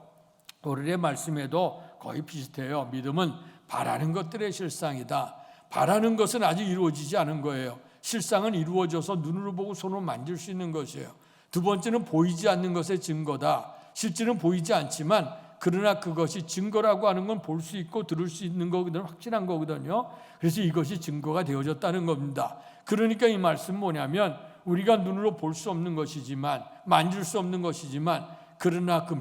오늘의 말씀에도 거의 비슷해요. 믿음은 바라는 것들의 실상이다. 바라는 것은 아직 이루어지지 않은 거예요. 실상은 이루어져서 눈으로 보고 손으로 만질 수 있는 것이에요. 두 번째는 보이지 않는 것의 증거다. 실제는 보이지 않지만 그러나 그것이 증거라고 하는 건 볼 수 있고 들을 수 있는 거거든요. 확실한 거거든요. 그래서 이것이 증거가 되어졌다는 겁니다. 그러니까 이 말씀은 뭐냐면 우리가 눈으로 볼 수 없는 것이지만 만질 수 없는 것이지만 그러나 그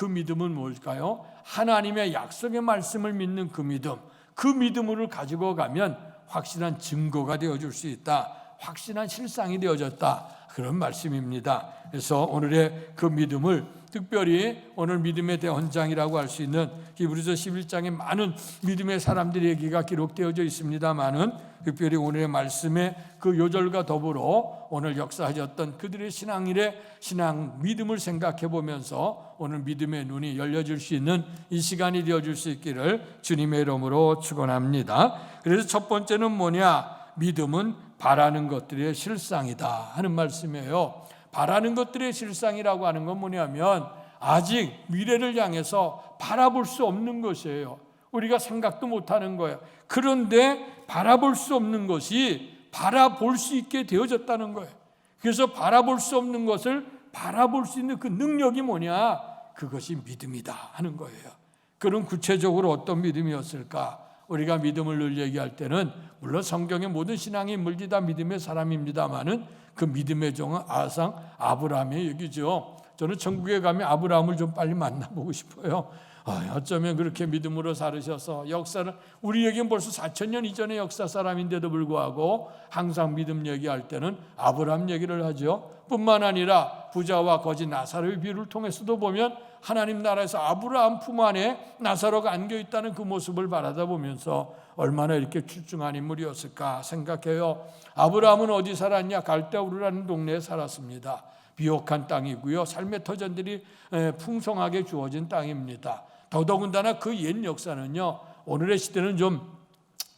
믿음은 뭘까요? 하나님의 약속의 말씀을 믿는 그 믿음을 가지고 가면 확실한 증거가 되어줄 수 있다. 확실한 실상이 되어졌다. 그런 말씀입니다. 그래서 오늘의 그 믿음을 특별히 오늘 믿음의 대헌장이라고 할 수 있는 히브리서 11장에 많은 믿음의 사람들의 얘기가 기록되어져 있습니다만은 특별히 오늘의 말씀의 그 요절과 더불어 오늘 역사하셨던 그들의 신앙 믿음을 생각해 보면서 오늘 믿음의 눈이 열려질 수 있는 이 시간이 되어줄 수 있기를 주님의 이름으로 축원합니다. 그래서 첫 번째는 뭐냐? 믿음은 바라는 것들의 실상이다 하는 말씀이에요. 바라는 것들의 실상이라고 하는 건 뭐냐면 아직 미래를 향해서 바라볼 수 없는 것이에요. 우리가 생각도 못하는 거예요. 그런데 바라볼 수 없는 것이 바라볼 수 있게 되어졌다는 거예요. 그래서 바라볼 수 없는 것을 바라볼 수 있는 그 능력이 뭐냐? 그것이 믿음이다 하는 거예요. 그럼 구체적으로 어떤 믿음이었을까? 우리가 믿음을 늘 얘기할 때는 물론 성경의 모든 신앙의 인물들이 다 믿음의 사람입니다마는 그 믿음의 종은 아상 아브라함의 얘기죠. 저는 천국에 가면 아브라함을 좀 빨리 만나보고 싶어요. 어쩌면 그렇게 믿음으로 살으셔서 역사를 우리에겐 벌써 4,000년 이전의 역사 사람인데도 불구하고 항상 믿음 얘기할 때는 아브라함 얘기를 하죠. 뿐만 아니라 부자와 거지 나사로의 비유를 통해서도 보면 하나님 나라에서 아브라함 품 안에 나사로가 안겨있다는 그 모습을 바라다 보면서 얼마나 이렇게 출중한 인물이었을까 생각해요. 아브라함은 어디 살았냐? 갈대우르라는 동네에 살았습니다. 비옥한 땅이고요. 삶의 터전들이 풍성하게 주어진 땅입니다. 더더군다나 그 옛 역사는요. 오늘의 시대는 좀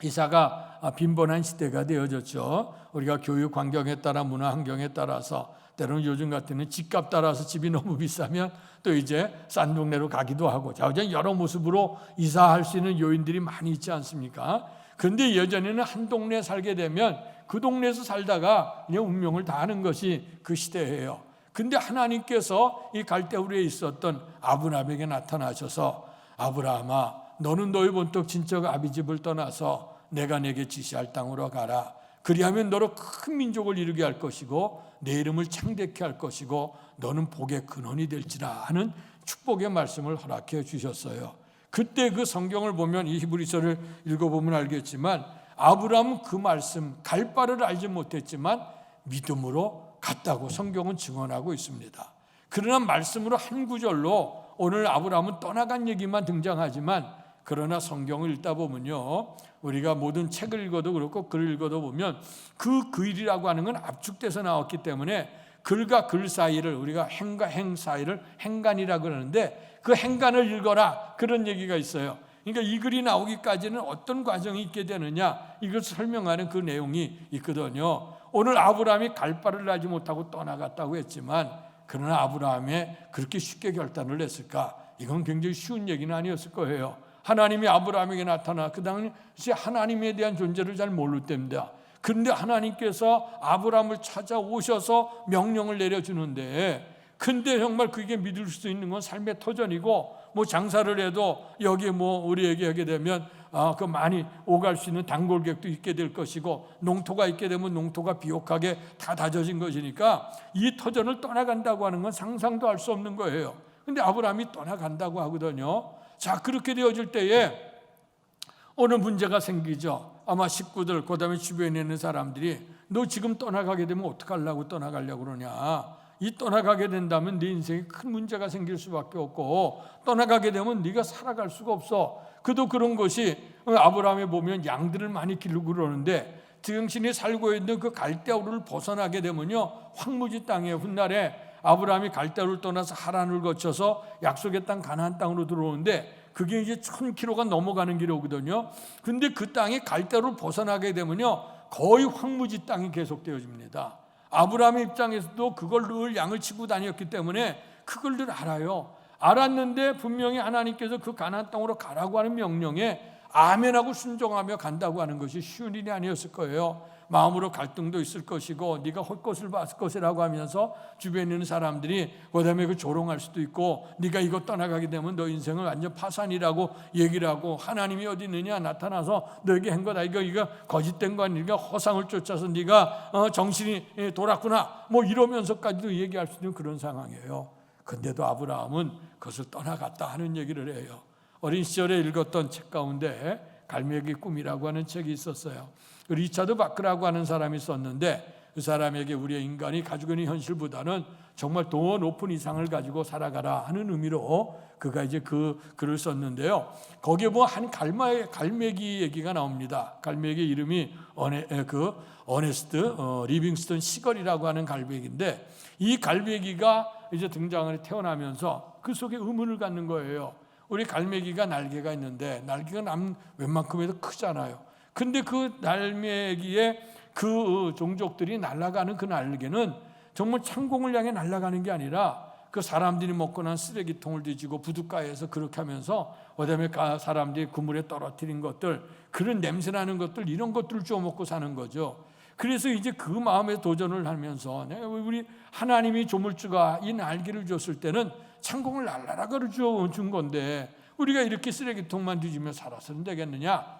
이사가 빈번한 시대가 되어졌죠. 우리가 교육 환경에 따라 문화 환경에 따라서 때로는 요즘 같은 때는 집값 따라서 집이 너무 비싸면 또 이제 싼 동네로 가기도 하고 여러 모습으로 이사할 수 있는 요인들이 많이 있지 않습니까? 그런데 예전에는 한 동네에 살게 되면 그 동네에서 살다가 그냥 운명을 다하는 것이 그 시대예요. 근데 하나님께서 이 갈대우르에 있었던 아브라함에게 나타나셔서 아브라함아 너는 너희 본토 친척 아비집을 떠나서 내가 내게 지시할 땅으로 가라. 그리하면 너로 큰 민족을 이루게 할 것이고 내 이름을 창대케 할 것이고 너는 복의 근원이 될지라 하는 축복의 말씀을 허락해 주셨어요. 그때 그 성경을 보면 이 히브리서를 읽어보면 알겠지만 아브라함은 그 말씀 갈 바를 알지 못했지만 믿음으로 갔다고 성경은 증언하고 있습니다. 그러나 말씀으로 한 구절로 오늘 아브라함은 떠나간 얘기만 등장하지만 그러나 성경을 읽다 보면요 우리가 모든 책을 읽어도 그렇고 글을 읽어도 보면 그 글이라고 하는 건 압축돼서 나왔기 때문에 글과 글 사이를 우리가 행과 행 사이를 행간이라고 그러는데 그 행간을 읽어라 그런 얘기가 있어요. 그러니까 이 글이 나오기까지는 어떤 과정이 있게 되느냐 이것을 설명하는 그 내용이 있거든요. 오늘 아브라함이 갈 바를 알지 못하고 떠나갔다고 했지만 그러나 아브라함이 그렇게 쉽게 결단을 했을까? 이건 굉장히 쉬운 얘기는 아니었을 거예요. 하나님이 아브라함에게 나타나 그 당시 하나님에 대한 존재를 잘 모를 때입니다. 그런데 하나님께서 아브라함을 찾아오셔서 명령을 내려주는데, 근데 정말 그게 믿을 수 있는 건 삶의 터전이고, 뭐 장사를 해도 여기 뭐 우리에게 하게 되면 그 많이 오갈 수 있는 단골객도 있게 될 것이고, 농토가 있게 되면 농토가 비옥하게 다 다져진 것이니까 이 터전을 떠나간다고 하는 건 상상도 할 수 없는 거예요. 근데 아브라함이 떠나간다고 하거든요. 자, 그렇게 되어질 때에 어느 문제가 생기죠. 아마 식구들, 그 다음에 주변에 있는 사람들이 너 지금 떠나가게 되면 어떡하려고 떠나가려고 그러냐, 이 떠나가게 된다면 네 인생에 큰 문제가 생길 수밖에 없고, 떠나가게 되면 네가 살아갈 수가 없어. 그도 그런 것이 아브라함에 보면 양들을 많이 기르고 그러는데, 당신이 살고 있는 그 갈대아우를 벗어나게 되면요, 황무지 땅에 훗날에 아브라함이 갈대아우를 떠나서 하란을 거쳐서 약속의 땅 가나안 땅으로 들어오는데, 그게 이제 1000km가 넘어가는 길이거든요. 근데 그 땅이 갈대아우를 벗어나게 되면요, 거의 황무지 땅이 계속되어집니다. 아브라함의 입장에서도 그걸 늘 양을 치고 다녔기 때문에 그걸 늘 알아요. 알았는데 분명히 하나님께서 그 가나안 땅으로 가라고 하는 명령에 아멘하고 순종하며 간다고 하는 것이 쉬운 일이 아니었을 거예요. 마음으로 갈등도 있을 것이고, 네가 헛것을 봤을 것이라고 하면서 주변에 있는 사람들이 그다음에 그 조롱할 수도 있고, 네가 이거 떠나가게 되면 너 인생은 완전 파산이라고 얘기를 하고, 하나님이 어디 있느냐, 나타나서 너에게 한 거다, 이거 거짓된 거 아니야, 허상을 쫓아서 네가 정신이 돌았구나, 뭐 이러면서까지도 얘기할 수 있는 그런 상황이에요. 근데도 아브라함은 그것을 떠나갔다 하는 얘기를 해요. 어린 시절에 읽었던 책 가운데 갈매기 꿈이라고 하는 책이 있었어요. 리차드 바크라고 하는 사람이 썼는데, 그 사람에게 우리의 인간이 가지고 있는 현실보다는 정말 더 높은 이상을 가지고 살아가라 하는 의미로 그가 이제 그 글을 썼는데요. 거기에 뭐 한 갈매기 얘기가 나옵니다. 갈매기 이름이 어네스트 리빙스턴 시걸이라고 하는 갈매기인데, 이 갈매기가 이제 등장을 태어나면서 그 속에 의문을 갖는 거예요. 우리 갈매기가 날개가 있는데 날개가 웬만큼에도 크잖아요. 근데 그 갈매기의 그 종족들이 날아가는 그 날개는 정말 창공을 향해 날아가는 게 아니라 그 사람들이 먹고 난 쓰레기통을 뒤지고 부둣가에서 그렇게 하면서 그다음에 사람들이 그물에 떨어뜨린 것들, 그런 냄새나는 것들, 이런 것들을 주워 먹고 사는 거죠. 그래서 이제 그 마음에 도전을 하면서, 우리 하나님이 조물주가 이 날개를 줬을 때는 창공을 날아가게 준 건데 우리가 이렇게 쓰레기통만 뒤지며 살아서는 되겠느냐,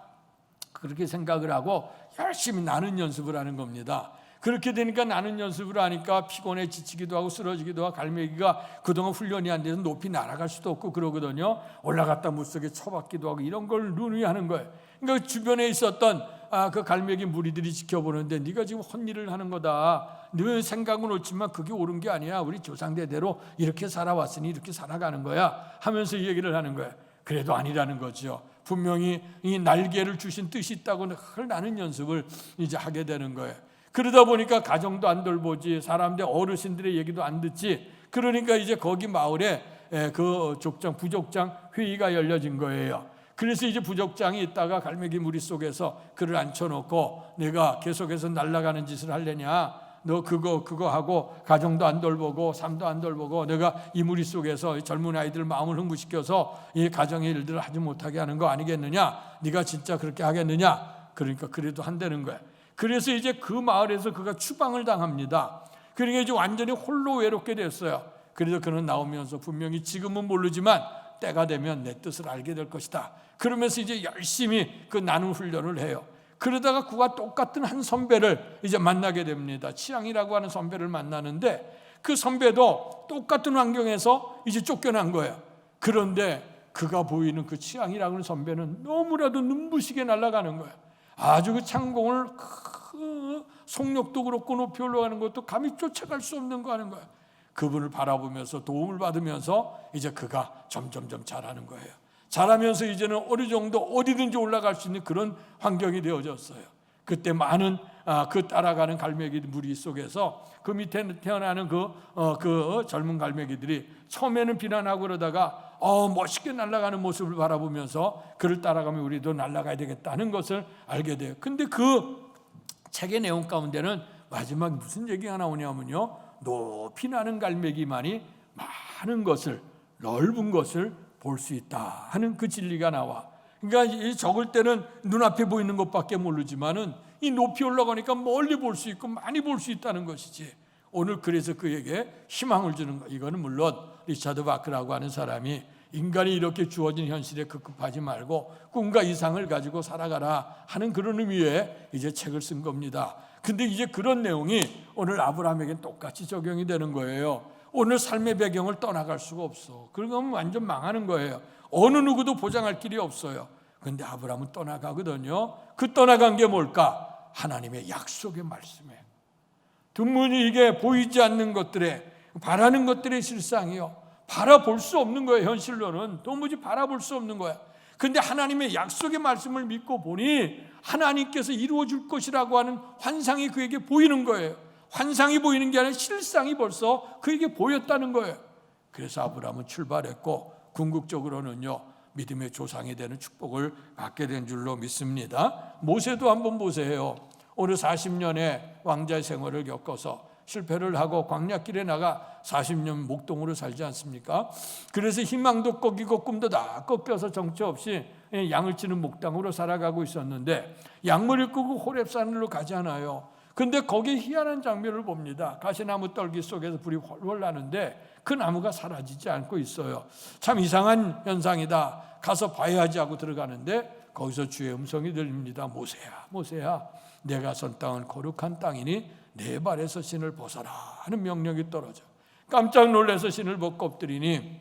그렇게 생각을 하고 열심히 나는 연습을 하는 겁니다. 그렇게 되니까 나는 연습을 하니까 피곤해 지치기도 하고 쓰러지기도 하고, 갈매기가 그동안 훈련이 안 돼서 높이 날아갈 수도 없고 그러거든요. 올라갔다 물속에 처박기도 하고 이런 걸 누누이 하는 거예요. 그러니까 주변에 있었던 그 갈매기 무리들이 지켜보는데, 네가 지금 헛일을 하는 거다, 네 생각은 옳지만 그게 옳은 게 아니야, 우리 조상대대로 이렇게 살아왔으니 이렇게 살아가는 거야 하면서 얘기를 하는 거예요. 그래도 아니라는 거죠. 분명히 이 날개를 주신 뜻이 있다고 그걸 나는 연습을 이제 하게 되는 거예요. 그러다 보니까 가정도 안 돌보지, 사람들 어르신들의 얘기도 안 듣지. 그러니까 이제 거기 마을에 그 부족장 회의가 열려진 거예요. 그래서 이제 부족장이 있다가 갈매기 무리 속에서 그를 앉혀놓고, 내가 계속해서 날아가는 짓을 하려냐, 너 그거 하고 가정도 안 돌보고 삶도 안 돌보고 내가 이 무리 속에서 젊은 아이들 마음을 흥분시켜서 이 가정의 일들을 하지 못하게 하는 거 아니겠느냐, 네가 진짜 그렇게 하겠느냐. 그러니까 그래도 한다는 거야. 그래서 이제 그 마을에서 그가 추방을 당합니다. 그러니까 이제 완전히 홀로 외롭게 됐어요. 그래서 그는 나오면서 분명히 지금은 모르지만 때가 되면 내 뜻을 알게 될 것이다, 그러면서 이제 열심히 그 나눔 훈련을 해요. 그러다가 그와 똑같은 한 선배를 이제 만나게 됩니다. 치앙이라고 하는 선배를 만나는데, 그 선배도 똑같은 환경에서 이제 쫓겨난 거예요. 그런데 그가 보이는 그 치앙이라고 하는 선배는 너무나도 눈부시게 날아가는 거예요. 아주 그 창공을 속력도 그렇고 높이 올라가는 것도 감히 쫓아갈 수 없는 거 하는 거예요. 그분을 바라보면서 도움을 받으면서 이제 그가 점점점 잘하는 거예요. 잘하면서 이제는 어느 정도 어디든지 올라갈 수 있는 그런 환경이 되어졌어요. 그때 많은 그 따라가는 갈매기 무리 속에서 그 밑에 태어나는 그 젊은 갈매기들이 처음에는 비난하고 그러다가 멋있게 날아가는 모습을 바라보면서 그를 따라가면 우리도 날아가야 되겠다는 것을 알게 돼요. 근데 그 책의 내용 가운데는 마지막 무슨 얘기가 나오냐면요, 높이 나는 갈매기만이 많은 것을, 넓은 것을 볼 수 있다 하는 그 진리가 나와. 그러니까 적을 때는 눈앞에 보이는 것밖에 모르지만은 이 높이 올라가니까 멀리 볼 수 있고 많이 볼 수 있다는 것이지. 오늘 그래서 그에게 희망을 주는 거. 이거는 물론 리차드 바크라고 하는 사람이 인간이 이렇게 주어진 현실에 급급하지 말고 꿈과 이상을 가지고 살아가라 하는 그런 의미에 이제 책을 쓴 겁니다. 근데 이제 그런 내용이 오늘 아브라함에겐 똑같이 적용이 되는 거예요. 오늘 삶의 배경을 떠나갈 수가 없어. 그러면 완전 망하는 거예요. 어느 누구도 보장할 길이 없어요. 근데 아브라함은 떠나가거든요. 그 떠나간 게 뭘까? 하나님의 약속의 말씀에. 드문이 이게 보이지 않는 것들에, 바라는 것들의 실상이요. 바라볼 수 없는 거예요. 현실로는 도무지 바라볼 수 없는 거야. 근데 하나님의 약속의 말씀을 믿고 보니 하나님께서 이루어 줄 것이라고 하는 환상이 그에게 보이는 거예요. 환상이 보이는 게 아니라 실상이 벌써 그에게 보였다는 거예요. 그래서 아브라함은 출발했고 궁극적으로는요, 믿음의 조상이 되는 축복을 갖게 된 줄로 믿습니다. 모세도 한번 보세요. 오늘 40년의 왕자의 생활을 겪어서 실패를 하고 광야길에 나가 40년 목동으로 살지 않습니까? 그래서 희망도 꺾이고 꿈도 다 꺾여서 정처 없이 양을 치는 목당으로 살아가고 있었는데 양머리를 끄고 호렙산으로 가잖아요. 근데 거기에 희한한 장면을 봅니다. 가시나무 떨기 속에서 불이 훨훨 나는데 그 나무가 사라지지 않고 있어요. 참 이상한 현상이다. 가서 봐야지 하고 들어가는데 거기서 주의 음성이 들립니다. 모세야, 모세야, 내가 선 땅은 거룩한 땅이니 내 발에서 신을 벗어라 하는 명령이 떨어져. 깜짝 놀라서 신을 벗고 엎드리니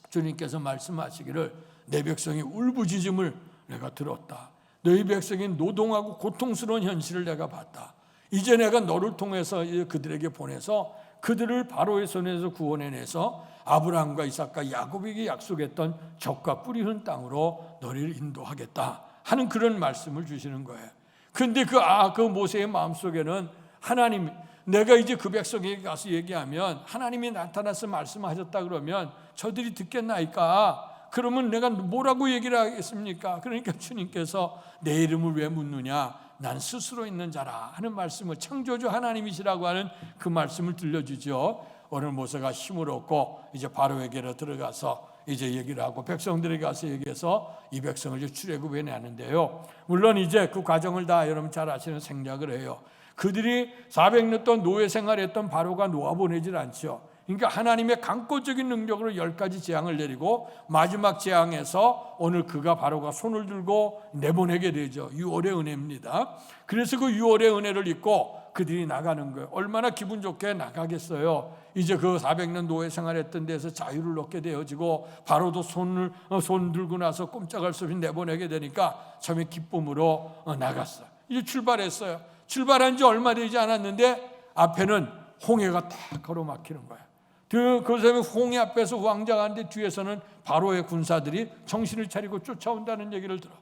주님께서 말씀하시기를 내 백성이 울부짖음을 내가 들었다. 너희 백성이 노동하고 고통스러운 현실을 내가 봤다. 이제 내가 너를 통해서 그들에게 보내서 그들을 바로의 손에서 구원해내서 아브라함과 이삭과 야곱에게 약속했던 젖과 뿌리 흐른 땅으로 너희를 인도하겠다 하는 그런 말씀을 주시는 거예요. 근데 그 모세의 마음속에는 하나님, 내가 이제 그 백성에게 가서 얘기하면 하나님이 나타나서 말씀하셨다 그러면 저들이 듣겠나이까? 그러면 내가 뭐라고 얘기를 하겠습니까? 그러니까 주님께서 내 이름을 왜 묻느냐? 난 스스로 있는 자라 하는 말씀을, 창조주 하나님이시라고 하는 그 말씀을 들려주죠. 오늘 모세가 힘을 얻고 이제 바로에게로 들어가서 이제 얘기를 하고 백성들에게 가서 얘기해서 이 백성을 이제 출애굽해내는데요. 물론 이제 그 과정을 다 여러분 잘 아시는 생략을 해요. 그들이 400년 동안 노예 생활했던 바로가 놓아보내질 않죠. 그러니까 하나님의 강권적인 능력으로 10가지 재앙을 내리고 마지막 재앙에서 오늘 바로가 손을 들고 내보내게 되죠. 6월의 은혜입니다. 그래서 그 6월의 은혜를 입고 그들이 나가는 거예요. 얼마나 기분 좋게 나가겠어요. 이제 그 400년 노예 생활했던 데서 자유를 얻게 되어지고 바로도 손 들고 나서 꼼짝할 수 없이 내보내게 되니까 참의 기쁨으로 나갔어요. 이제 출발했어요. 출발한 지 얼마 되지 않았는데 앞에는 홍해가 딱 가로막히는 거예요. 그 다음에 홍해 앞에서 왕자가 하는데 뒤에서는 바로의 군사들이 정신을 차리고 쫓아온다는 얘기를 들어.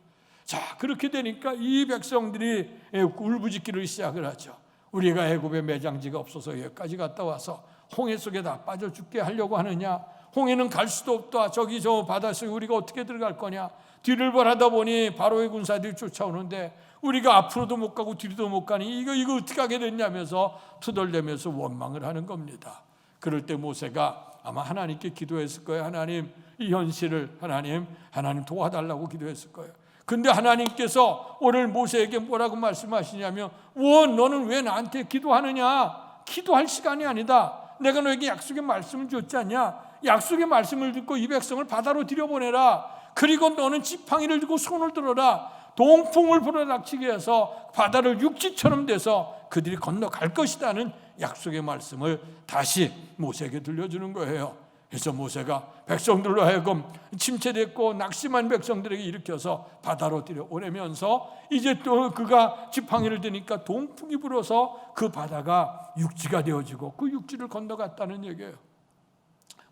자, 그렇게 되니까 이 백성들이 울부짖기를 시작을 하죠. 우리가 애굽에 매장지가 없어서 여기까지 갔다 와서 홍해 속에 다 빠져 죽게 하려고 하느냐? 홍해는 갈 수도 없다. 저기 저 바다속에 우리가 어떻게 들어갈 거냐? 뒤를 벌하다 보니 바로의 군사들이 쫓아오는데 우리가 앞으로도 못 가고 뒤로도 못 가니 이거 어떻게 하게 됐냐면서 투덜대면서 원망을 하는 겁니다. 그럴 때 모세가 아마 하나님께 기도했을 거예요. 하나님, 이 현실을 하나님 도와달라고 기도했을 거예요. 근데 하나님께서 오늘 모세에게 뭐라고 말씀하시냐면 너는 왜 나한테 기도하느냐? 기도할 시간이 아니다. 내가 너에게 약속의 말씀을 줬지 않냐? 약속의 말씀을 듣고 이 백성을 바다로 들여보내라. 그리고 너는 지팡이를 들고 손을 들어라. 동풍을 불어닥치게 해서 바다를 육지처럼 돼서 그들이 건너갈 것이라는 약속의 말씀을 다시 모세에게 들려주는 거예요. 그래서 모세가 백성들로 하여금 침체됐고 낙심한 백성들에게 일으켜서 바다로 들여보내면서 이제 또 그가 지팡이를 드니까 동풍이 불어서 그 바다가 육지가 되어지고 그 육지를 건너갔다는 얘기예요.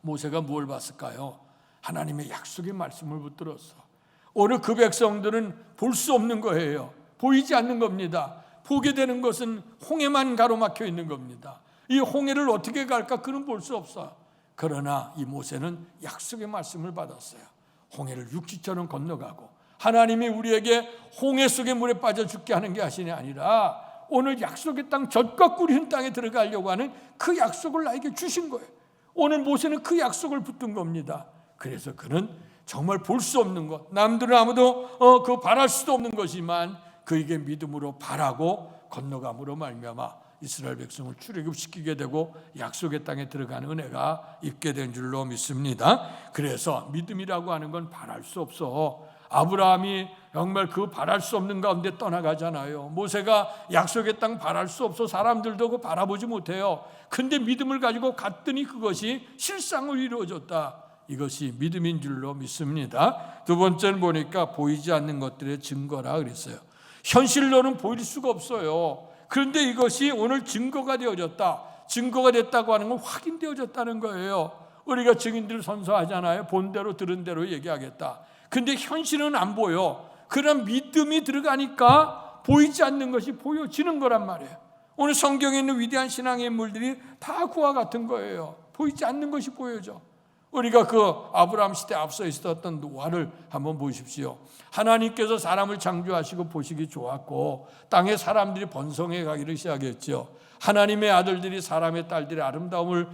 모세가 뭘 봤을까요? 하나님의 약속의 말씀을 붙들었어. 오늘 그 백성들은 볼 수 없는 거예요. 보이지 않는 겁니다. 보게 되는 것은 홍해만 가로막혀 있는 겁니다. 이 홍해를 어떻게 갈까? 그는 볼 수 없어요. 그러나 이 모세는 약속의 말씀을 받았어요. 홍해를 육지처럼 건너가고 하나님이 우리에게 홍해 속의 물에 빠져 죽게 하는 게 아니라 오늘 약속의 땅 젖과 꿀이 흐른 땅에 들어가려고 하는 그 약속을 나에게 주신 거예요. 오늘 모세는 그 약속을 붙든 겁니다. 그래서 그는 정말 볼 수 없는 것, 남들은 아무도 그 바랄 수도 없는 것이지만 그에게 믿음으로 바라고 건너감으로 말미암아 이스라엘 백성을 출애굽시키게 되고 약속의 땅에 들어가는 은혜가 있게 된 줄로 믿습니다. 그래서 믿음이라고 하는 건 바랄 수 없어. 아브라함이 정말 그 바랄 수 없는 가운데 떠나가잖아요. 모세가 약속의 땅 바랄 수 없어 사람들도 그 바라보지 못해요. 근데 믿음을 가지고 갔더니 그것이 실상으로 이루어졌다. 이것이 믿음인 줄로 믿습니다. 두 번째는 보니까 보이지 않는 것들의 증거라 그랬어요. 현실로는 보일 수가 없어요. 그런데 이것이 오늘 증거가 되어졌다. 증거가 됐다고 하는 건 확인되어졌다는 거예요. 우리가 증인들 선서하잖아요. 본 대로 들은 대로 얘기하겠다. 근데 현실은 안 보여. 그런 믿음이 들어가니까 보이지 않는 것이 보여지는 거란 말이에요. 오늘 성경에 있는 위대한 신앙의 인물들이 다 그와 같은 거예요. 보이지 않는 것이 보여져. 우리가 그 아브라함 시대 앞서 있었던 노아를 한번 보십시오. 하나님께서 사람을 창조하시고 보시기 좋았고 땅에 사람들이 번성해 가기를 시작했죠. 하나님의 아들들이 사람의 딸들의 아름다움을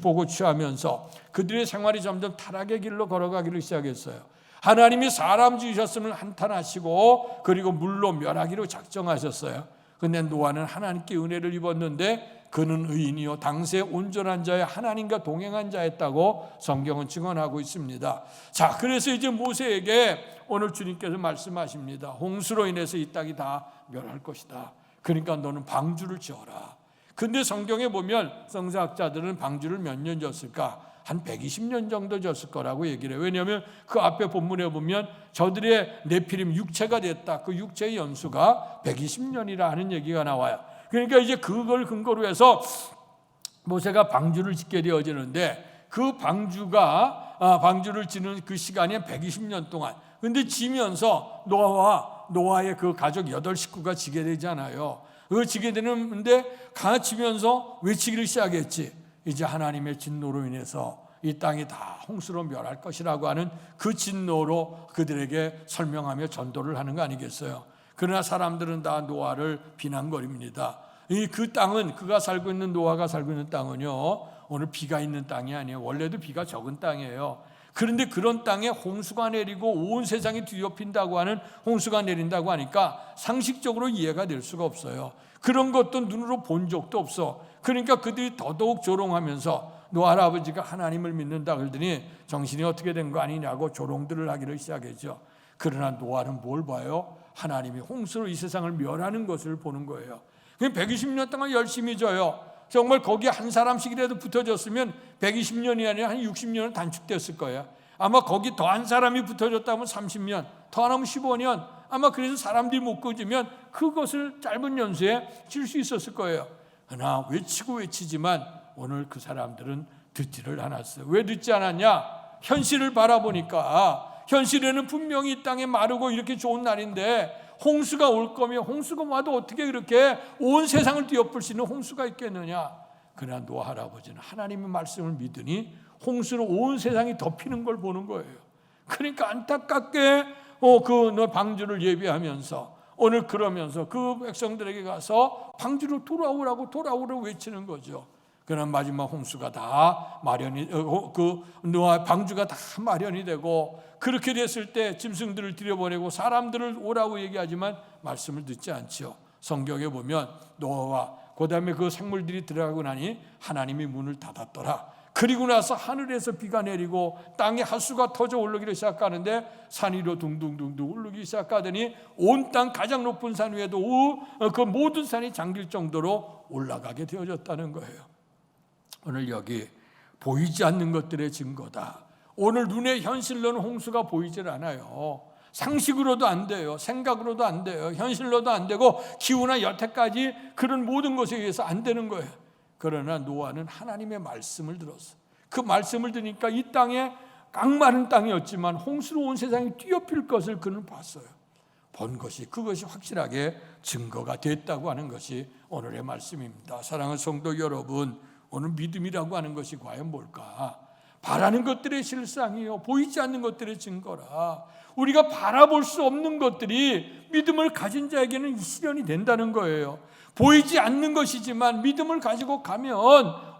보고 취하면서 그들의 생활이 점점 타락의 길로 걸어가기를 시작했어요. 하나님이 사람 지으셨음을 한탄하시고 그리고 물로 멸하기로 작정하셨어요. 그런데 노아는 하나님께 은혜를 입었는데 그는 의인이요 당시에 온전한 자의 하나님과 동행한 자였다고 성경은 증언하고 있습니다. 자, 그래서 이제 모세에게 오늘 주님께서 말씀하십니다. 홍수로 인해서 이 땅이 다 멸할 것이다. 그러니까 너는 방주를 지어라. 근데 성경에 보면 성서학자들은 방주를 몇 년 지었을까? 한 120년 정도 지었을 거라고 얘기를 해요. 왜냐하면 그 앞에 본문에 보면 저들의 네피림 육체가 됐다. 그 육체의 연수가 120년이라 하는 얘기가 나와요. 그러니까 이제 그걸 근거로 해서 모세가 방주를 짓게 되어지는데 그 방주를 짓는 그 시간이 120년 동안. 근데 지면서 노아의 그 가족 8식구가 지게 되잖아요. 그 지게 되는데 가지면서 외치기를 시작했지. 이제 하나님의 진노로 인해서 이 땅이 다 홍수로 멸할 것이라고 하는 그 진노로 그들에게 설명하며 전도를 하는 거 아니겠어요? 그러나 사람들은 다 노아를 비난거립니다. 그 땅은 그가 살고 있는 노아가 살고 있는 땅은요 오늘 비가 있는 땅이 아니에요. 원래도 비가 적은 땅이에요. 그런데 그런 땅에 홍수가 내리고 온 세상이 뒤엎인다고 하는 홍수가 내린다고 하니까 상식적으로 이해가 될 수가 없어요. 그런 것도 눈으로 본 적도 없어. 그러니까 그들이 더더욱 조롱하면서 노아 할아버지가 하나님을 믿는다 그러더니 정신이 어떻게 된 거 아니냐고 조롱들을 하기를 시작했죠. 그러나 노아는 뭘 봐요? 하나님이 홍수로 이 세상을 멸하는 것을 보는 거예요. 120년 동안 열심히 져요. 정말 거기 한 사람씩이라도 붙어졌으면 120년이 아니라 한 60년은 단축됐을 거예요. 아마 거기 더 한 사람이 붙어졌다면 30년, 더 하면 15년, 아마 그래서 사람들이 못 꺼지면 그것을 짧은 연수에 질 수 있었을 거예요. 그러나 외치지만 오늘 그 사람들은 듣지를 않았어요. 왜 듣지 않았냐? 현실을 바라보니까 현실에는 분명히 이 땅에 마르고 이렇게 좋은 날인데 홍수가 올 거면 홍수가 와도 어떻게 그렇게 온 세상을 뒤엎을 수 있는 홍수가 있겠느냐? 그러나 노아 할아버지는 하나님의 말씀을 믿으니 홍수로 온 세상이 덮이는 걸 보는 거예요. 그러니까 안타깝게 그 방주를 예비하면서 오늘 그러면서 그 백성들에게 가서 방주로 돌아오라고 외치는 거죠. 그러나 마지막 홍수가 다 마련이 그 노아 방주가 다 마련이 되고 그렇게 됐을 때 짐승들을 들여보내고 사람들을 오라고 얘기하지만 말씀을 듣지 않죠. 성경에 보면 노아와 그다음에 그 생물들이 들어가고 나니 하나님이 문을 닫았더라. 그리고 나서 하늘에서 비가 내리고 땅에 하수가 터져 오르기를 시작하는데 산 위로 둥둥둥둥 오르기 시작하더니 온 땅 가장 높은 산 위에도 그 모든 산이 잠길 정도로 올라가게 되어졌다는 거예요. 오늘 여기 보이지 않는 것들의 증거다. 오늘 눈의 현실로는 홍수가 보이질 않아요. 상식으로도 안 돼요. 생각으로도 안 돼요. 현실로도 안 되고 기후나 여태까지 그런 모든 것에 의해서 안 되는 거예요. 그러나 노아는 하나님의 말씀을 들었어요. 그 말씀을 들으니까 이 땅에 깡마른 땅이었지만 홍수로 온 세상이 뒤엎일 것을 그는 봤어요. 본 것이 그것이 확실하게 증거가 됐다고 하는 것이 오늘의 말씀입니다. 사랑하는 성도 여러분, 오늘 믿음이라고 하는 것이 과연 뭘까? 바라는 것들의 실상이요, 보이지 않는 것들의 증거라. 우리가 바라볼 수 없는 것들이 믿음을 가진 자에게는 실현이 된다는 거예요. 보이지 않는 것이지만 믿음을 가지고 가면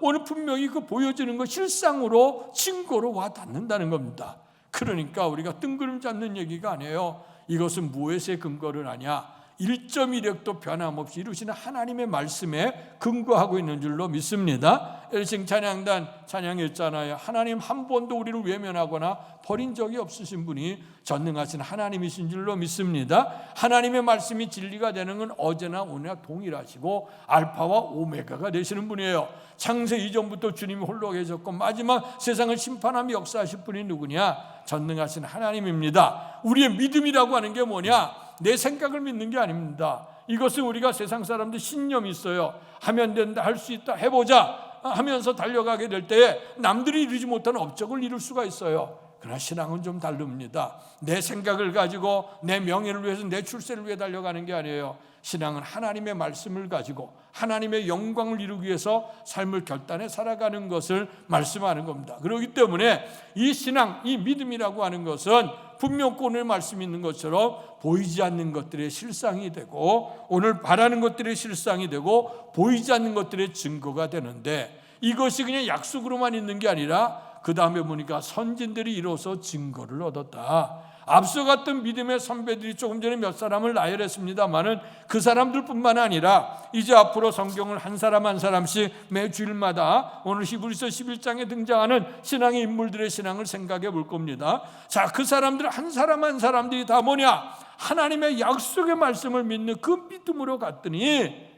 오늘 분명히 그 보여지는 것 실상으로 증거로 와 닿는다는 겁니다. 그러니까 우리가 뜬구름 잡는 얘기가 아니에요. 이것은 무엇에 근거를 하냐? 1.1획도 변함없이 이루시는 하나님의 말씀에 근거하고 있는 줄로 믿습니다. 엘싱 찬양단 찬양했잖아요. 하나님 한 번도 우리를 외면하거나 버린 적이 없으신 분이 전능하신 하나님이신 줄로 믿습니다. 하나님의 말씀이 진리가 되는 건 어제나 오늘나 동일하시고 알파와 오메가가 되시는 분이에요. 창세 이전부터 주님이 홀로 계셨고 마지막 세상을 심판하며 역사하실 분이 누구냐? 전능하신 하나님입니다. 우리의 믿음이라고 하는 게 뭐냐? 내 생각을 믿는 게 아닙니다. 이것은 우리가 세상 사람들 신념이 있어요. 하면 된다, 할 수 있다, 해보자 하면서 달려가게 될 때에 남들이 이루지 못하는 업적을 이룰 수가 있어요. 그러나 신앙은 좀 다릅니다. 내 생각을 가지고 내 명예를 위해서 내 출세를 위해 달려가는 게 아니에요. 신앙은 하나님의 말씀을 가지고 하나님의 영광을 이루기 위해서 삶을 결단해 살아가는 것을 말씀하는 겁니다. 그렇기 때문에 이 신앙, 이 믿음이라고 하는 것은 분명 오늘 말씀 있는 것처럼 보이지 않는 것들의 실상이 되고 오늘 바라는 것들의 실상이 되고 보이지 않는 것들의 증거가 되는데 이것이 그냥 약속으로만 있는 게 아니라 그 다음에 보니까 선진들이 이뤄서 증거를 얻었다. 앞서갔던 믿음의 선배들이 조금 전에 몇 사람을 나열했습니다마는 그 사람들뿐만 아니라 이제 앞으로 성경을 한 사람 한 사람씩 매 주일마다 오늘 히브리서 11장에 등장하는 신앙의 인물들의 신앙을 생각해 볼 겁니다. 자, 그 사람들 한 사람 한 사람들이 다 뭐냐? 하나님의 약속의 말씀을 믿는 그 믿음으로 갔더니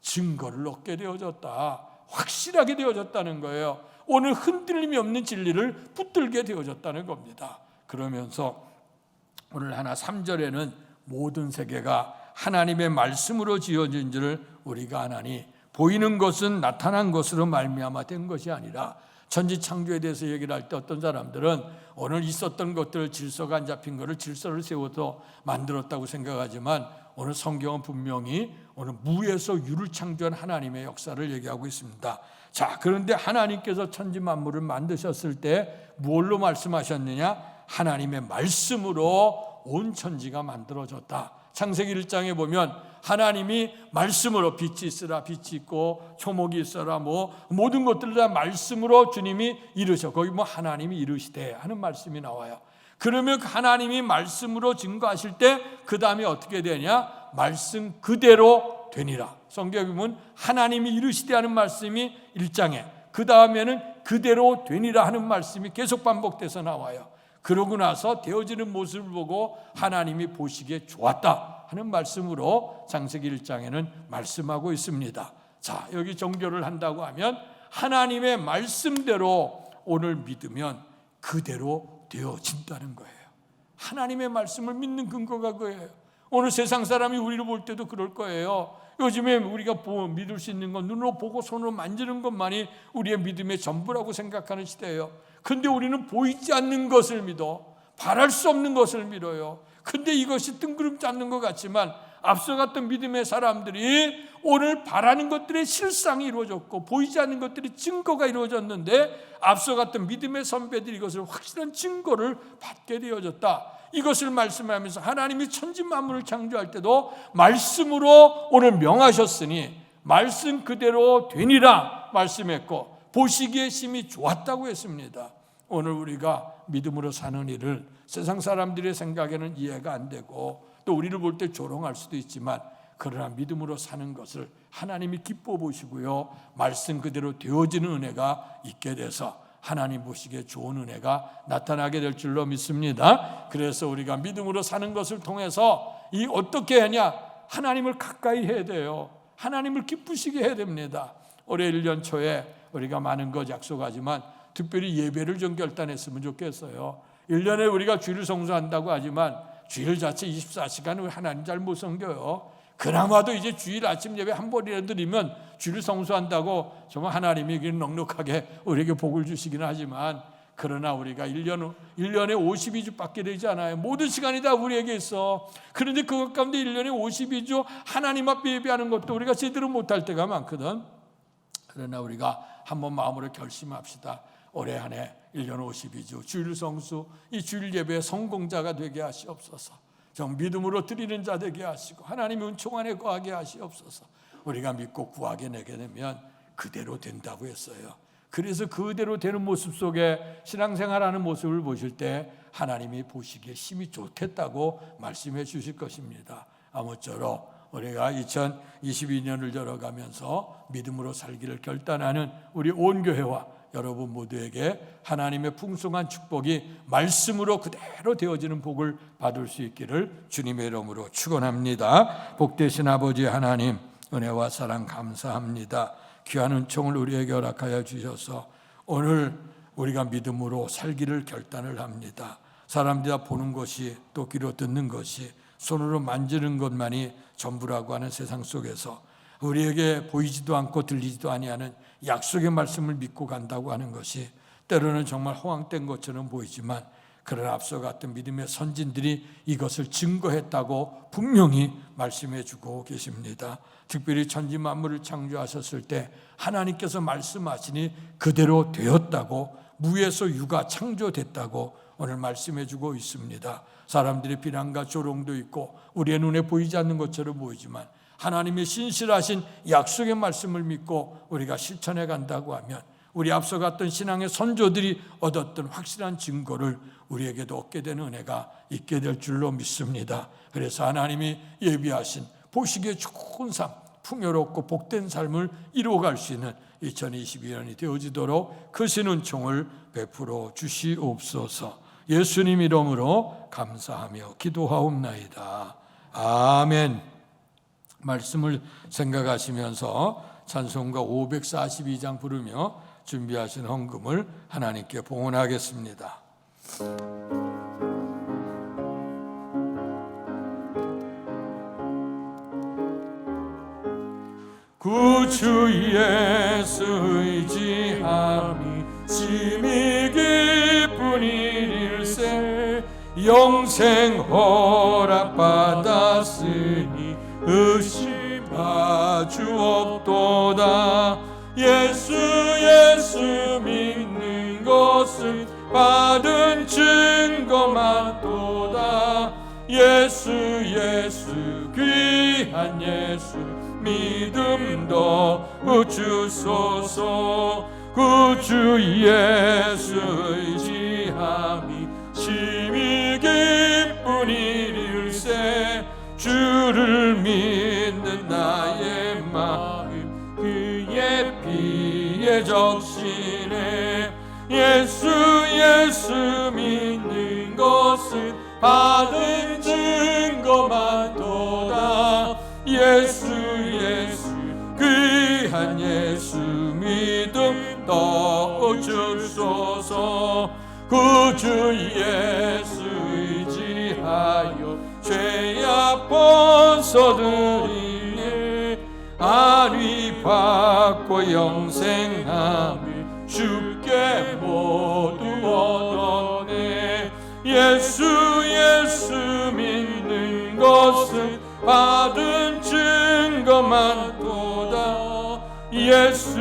증거를 얻게 되어졌다. 확실하게 되어졌다는 거예요. 오늘 흔들림이 없는 진리를 붙들게 되어졌다는 겁니다. 그러면서 오늘 하나 3절에는 모든 세계가 하나님의 말씀으로 지어진 줄을 우리가 아나니 보이는 것은 나타난 것으로 말미암아 된 것이 아니라 천지창조에 대해서 얘기를 할 때 어떤 사람들은 오늘 있었던 것들 질서가 안 잡힌 것을 질서를 세워서 만들었다고 생각하지만 오늘 성경은 분명히 오늘 무에서 유를 창조한 하나님의 역사를 얘기하고 있습니다. 자, 그런데 하나님께서 천지 만물을 만드셨을 때 뭘로 말씀하셨느냐? 하나님의 말씀으로 온 천지가 만들어졌다. 창세기 1장에 보면 하나님이 말씀으로 빛이 있으라 빛이 있고 초목이 있어라 모든 것들을 다 말씀으로 주님이 이루셔. 거기 하나님이 이루시되 하는 말씀이 나와요. 그러면 하나님이 말씀으로 증거하실 때 그 다음에 어떻게 되냐? 말씀 그대로 되니라. 성경에 보면 하나님이 이루시되 하는 말씀이 1장에 그 다음에는 그대로 되니라 하는 말씀이 계속 반복돼서 나와요. 그러고 나서 되어지는 모습을 보고 하나님이 보시기에 좋았다 하는 말씀으로 창세기 1장에는 말씀하고 있습니다. 자, 여기 정교를 한다고 하면 하나님의 말씀대로 오늘 믿으면 그대로 되어진다는 거예요. 하나님의 말씀을 믿는 근거가 그거예요. 오늘 세상 사람이 우리를 볼 때도 그럴 거예요. 요즘에 우리가 믿을 수 있는 건 눈으로 보고 손으로 만지는 것만이 우리의 믿음의 전부라고 생각하는 시대예요. 근데 우리는 보이지 않는 것을 믿어. 바랄 수 없는 것을 믿어요. 근데 이것이 뜬구름 잡는 것 같지만 앞서갔던 믿음의 사람들이 오늘 바라는 것들의 실상이 이루어졌고 보이지 않는 것들의 증거가 이루어졌는데 앞서갔던 믿음의 선배들이 이것을 확실한 증거를 받게 되어졌다. 이것을 말씀하면서 하나님이 천지 만물을 창조할 때도 말씀으로 오늘 명하셨으니 말씀 그대로 되니라 말씀했고 보시기에 심히 좋았다고 했습니다. 오늘 우리가 믿음으로 사는 일을 세상 사람들의 생각에는 이해가 안 되고 또 우리를 볼 때 조롱할 수도 있지만 그러나 믿음으로 사는 것을 하나님이 기뻐 보시고요. 말씀 그대로 되어지는 은혜가 있게 돼서 하나님 보시기에 좋은 은혜가 나타나게 될 줄로 믿습니다. 그래서 우리가 믿음으로 사는 것을 통해서 이 어떻게 하냐? 하나님을 가까이 해야 돼요. 하나님을 기쁘시게 해야 됩니다. 올해 1년 초에 우리가 많은 것 약속하지만 특별히 예배를 좀 결단했으면 좋겠어요. 1년에 우리가 주일 성수한다고 하지만 주일 자체 24시간 하나님 잘 못 섬겨요. 그나마도 이제 주일 아침 예배 한 번이라도 드리면 주일 성수한다고 정말 하나님이 넉넉하게 우리에게 복을 주시긴 하지만 그러나 우리가 1년에 52주밖에 되지 않아요. 모든 시간이 다 우리에게 있어. 그런데 그것 가운데 1년에 52주 하나님 앞에 예배하는 것도 우리가 제대로 못할 때가 많거든. 그러나 우리가 한번 마음으로 결심합시다. 올해 한 해 1년 52주 주일 성수 이 주일 예배의 성공자가 되게 하시옵소서. 정 믿음으로 드리는 자 되게 하시고 하나님의 은총 안에 거하게 하시옵소서. 우리가 믿고 구하게 내게 되면 그대로 된다고 했어요. 그래서 그대로 되는 모습 속에 신앙생활하는 모습을 보실 때 하나님이 보시기에 심히 좋겠다고 말씀해 주실 것입니다. 아무쪼록 우리가 2022년을 열어가면서 믿음으로 살기를 결단하는 우리 온 교회와 여러분 모두에게 하나님의 풍성한 축복이 말씀으로 그대로 되어지는 복을 받을 수 있기를 주님의 이름으로 축원합니다. 복되신 아버지 하나님, 은혜와 사랑 감사합니다. 귀한 은총을 우리에게 허락하여 주셔서 오늘 우리가 믿음으로 살기를 결단을 합니다. 사람들이 보는 것이, 또 귀로 듣는 것이, 손으로 만지는 것만이 전부라고 하는 세상 속에서 우리에게 보이지도 않고 들리지도 아니하는 약속의 말씀을 믿고 간다고 하는 것이 때로는 정말 허황된 것처럼 보이지만, 그러나 앞서 같은 믿음의 선진들이 이것을 증거했다고 분명히 말씀해 주고 계십니다. 특별히 천지 만물을 창조하셨을 때 하나님께서 말씀하시니 그대로 되었다고, 무에서 유가 창조됐다고 오늘 말씀해 주고 있습니다. 사람들의 비난과 조롱도 있고 우리의 눈에 보이지 않는 것처럼 보이지만, 하나님의 신실하신 약속의 말씀을 믿고 우리가 실천해 간다고 하면 우리 앞서 갔던 신앙의 선조들이 얻었던 확실한 증거를 우리에게도 얻게 되는 은혜가 있게 될 줄로 믿습니다. 그래서 하나님이 예비하신 보시기에 좋은 삶, 풍요롭고 복된 삶을 이루어갈 수 있는 2022년이 되어지도록 크신 은총을 베풀어 주시옵소서. 예수님 이름으로 감사하며 기도하옵나이다. 아멘. 말씀을 생각하시면서 찬송가 542장 부르며 준비하신 헌금을 하나님께 봉헌하겠습니다. 구주 예수 의지함이 심히 기쁜 일일세, 영생 허락받았으니 의심하 주옵도다. 예수 믿는 것은 받은 증거만도다. 예수 귀한 예수 믿음도 주소서. 구주 예수 의지함이 심히 기쁜 일일세, 주를 믿는 나의 마음 그의 피에 적시네. 예수 믿는 것은 받은 증거만도다. 예수 귀한 예수 믿음 넣어주소서. 구주 예수 의지하여 죄악 벗어들이네. 안위 받고 영생함을 주께 모두 얻었네. 예수 믿는 것은 받은 증거만도다. 예수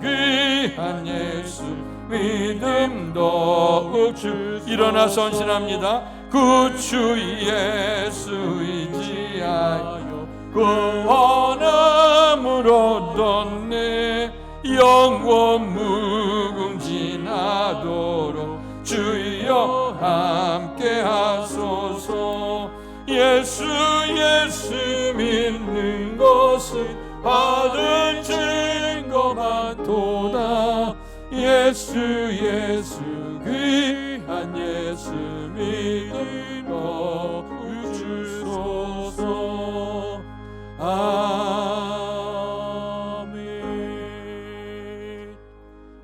귀한 예수 믿음 넣어주. 일어나 선신합니다. 구주 예수 의지하여 구원함을 얻었네. 영원 무궁진하도록 주여 함께 하소서. 예수 믿는 것은 받은 증거만도다. 예수 귀한 예수 믿음 넣어주소서. 아멘.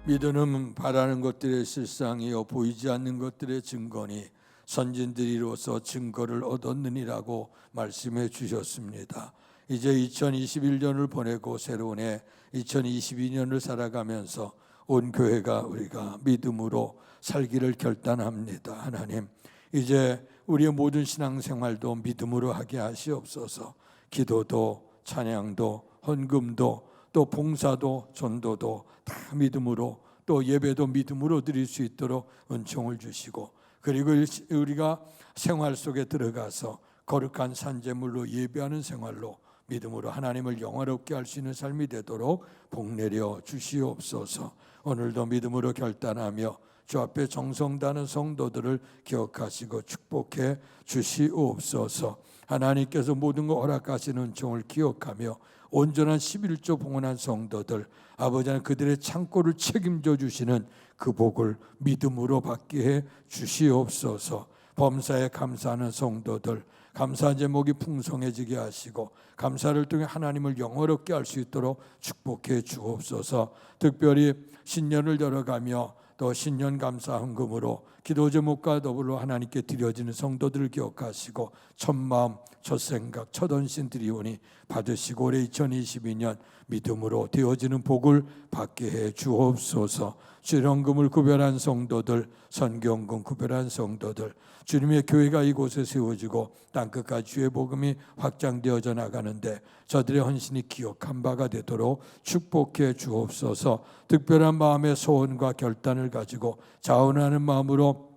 믿음은 바라는 것들의 실상이요 보이지 않는 것들의 증거니 선진들이로서 증거를 얻었느니라고 말씀해 주셨습니다. 이제 2021년을 보내고 새로운 해 2022년을 살아가면서 온 교회가 우리가 믿음으로 살기를 결단합니다. 하나님, 이제 우리의 모든 신앙생활도 믿음으로 하게 하시옵소서. 기도도 찬양도 헌금도 또 봉사도 전도도 다 믿음으로, 또 예배도 믿음으로 드릴 수 있도록 은총을 주시고, 그리고 우리가 생활 속에 들어가서 거룩한 산제물로 예배하는 생활로 믿음으로 하나님을 영화롭게 할 수 있는 삶이 되도록 복내려 주시옵소서. 오늘도 믿음으로 결단하며 주 앞에 정성 다하는 성도들을 기억하시고 축복해 주시옵소서. 하나님께서 모든 것 허락하시는 은총을 기억하며 온전한 11조 봉헌한 성도들, 아버지 하나님 그들의 창고를 책임져 주시는 그 복을 믿음으로 받게 해 주시옵소서. 범사에 감사하는 성도들, 감사 제목이 풍성해지게 하시고 감사를 통해 하나님을 영화롭게 할 수 있도록 축복해 주옵소서. 특별히 신년을 열어가며 또 신년 감사 헌금으로 기도 제목과 더불어 하나님께 드려지는 성도들을 기억하시고 첫 마음, 첫 생각, 첫 헌신 드리오니 받으시고 올해 2022년 믿음으로 되어지는 복을 받게 해 주옵소서. 출연금을 구별한 성도들, 선경금 구별한 성도들, 주님의 교회가 이곳에 세워지고 땅끝까지 주의 복음이 확장되어져 나가는데 저들의 헌신이 기억한 바가 되도록 축복해 주옵소서. 특별한 마음의 소원과 결단을 가지고 자원하는 마음으로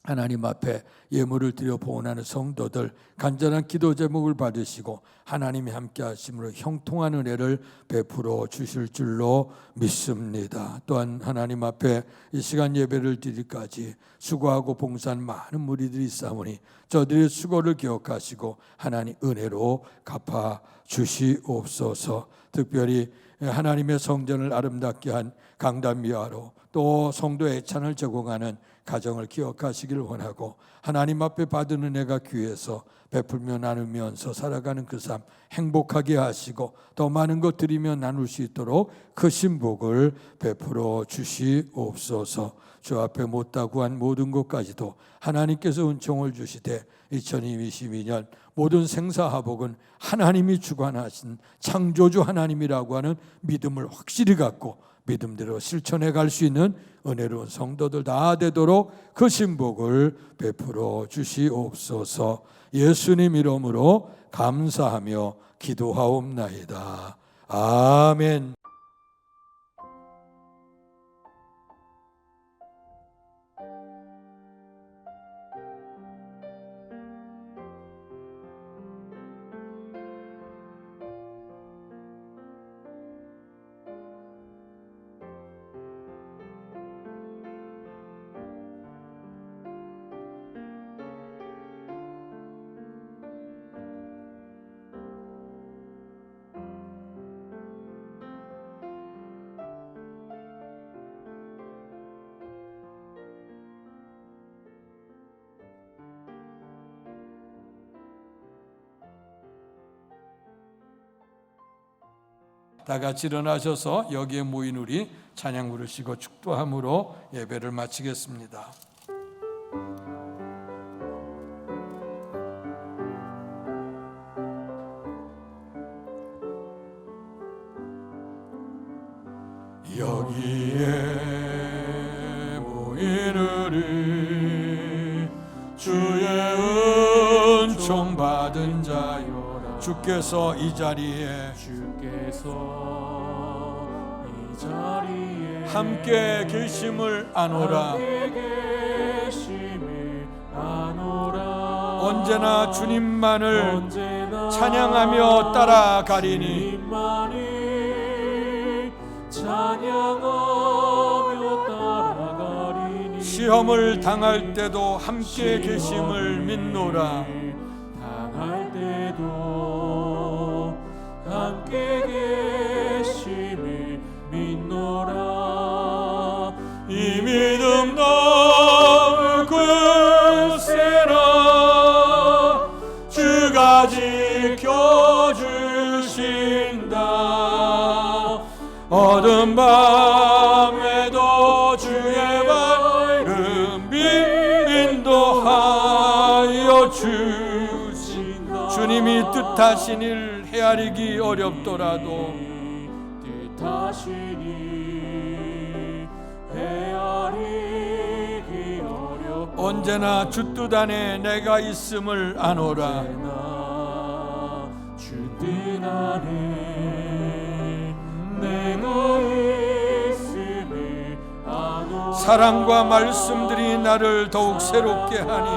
하나님 앞에 예물을 드려 봉헌하는 성도들, 간절한 기도 제목을 받으시고 하나님이 함께 하심으로 형통한 은혜를 베풀어 주실 줄로 믿습니다. 또한 하나님 앞에 이 시간 예배를 드리기까지 수고하고 봉사한 많은 무리들이 있사오니 저들의 수고를 기억하시고 하나님 은혜로 갚아 주시옵소서. 특별히 하나님의 성전을 아름답게 한 강단미화로 또 성도 애찬을 제공하는 가정을 기억하시기를 원하고 하나님 앞에 받은 은혜가 귀해서 베풀며 나누면서 살아가는 그 삶 행복하게 하시고 더 많은 것 드리며 나눌 수 있도록 크신 복을 베풀어 주시옵소서. 주 앞에 못다 구한 모든 것까지도 하나님께서 은총을 주시되 2022년 모든 생사화복은 하나님이 주관하신 창조주 하나님이라고 하는 믿음을 확실히 갖고 믿음대로 실천해 갈 수 있는 은혜로운 성도들 다 되도록 그 신복을 베풀어 주시옵소서. 예수님 이름으로 감사하며 기도하옵나이다. 아멘. 다 같이 일어나셔서 여기에 모인 우리 찬양 부르시고 축도함으로 예배를 마치겠습니다. 여기에 모인 우리 주의 은총 받은 자요, 주께서 이 자리에 함께 계심을 아노라. 언제나 주님만을 찬양하며 따라가리니 시험을 당할 때도 함께 계심을 믿노라. 당할 때도 함께 계심을 믿노라. 이 믿음 너무 굳세라. 주가 지켜주신다. 어두운 밤에도 주의 밝은 빛 인도하여 주신다. 주님이 뜻하신 일 헤아리기 어렵더라도 언제나 주 뜻 안에 내가 있음을 아노라. 주 뜻 안에 내가 있음을 아노라. 사랑과 말씀들이 나를 더욱 새롭게 하니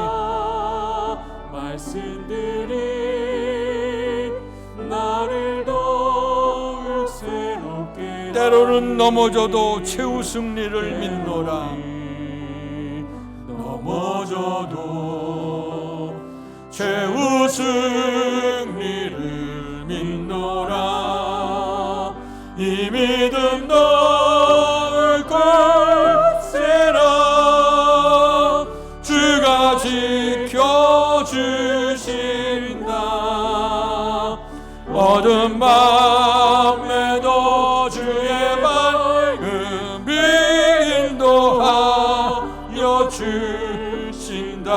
말씀들이 나를 더욱 새롭게 때로는 넘어져도 최후 승리를 믿노라. 넘어져도 최후 승리를 믿노라. 이 믿음 너울 걸세라. 주가 지켜주신다. 어두운 밤에도 주의 밝음이 인도하여 주신다.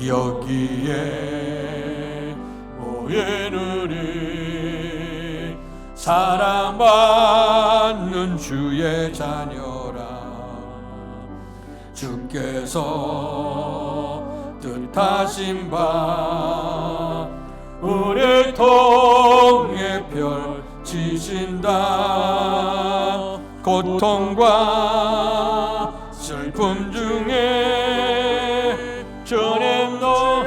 여기에 모인 우리 사랑받는 주의 자녀라. 주께서 뜻하신 바 우리를 통해 펼치신다. 고통과 슬픔 중에 주님 너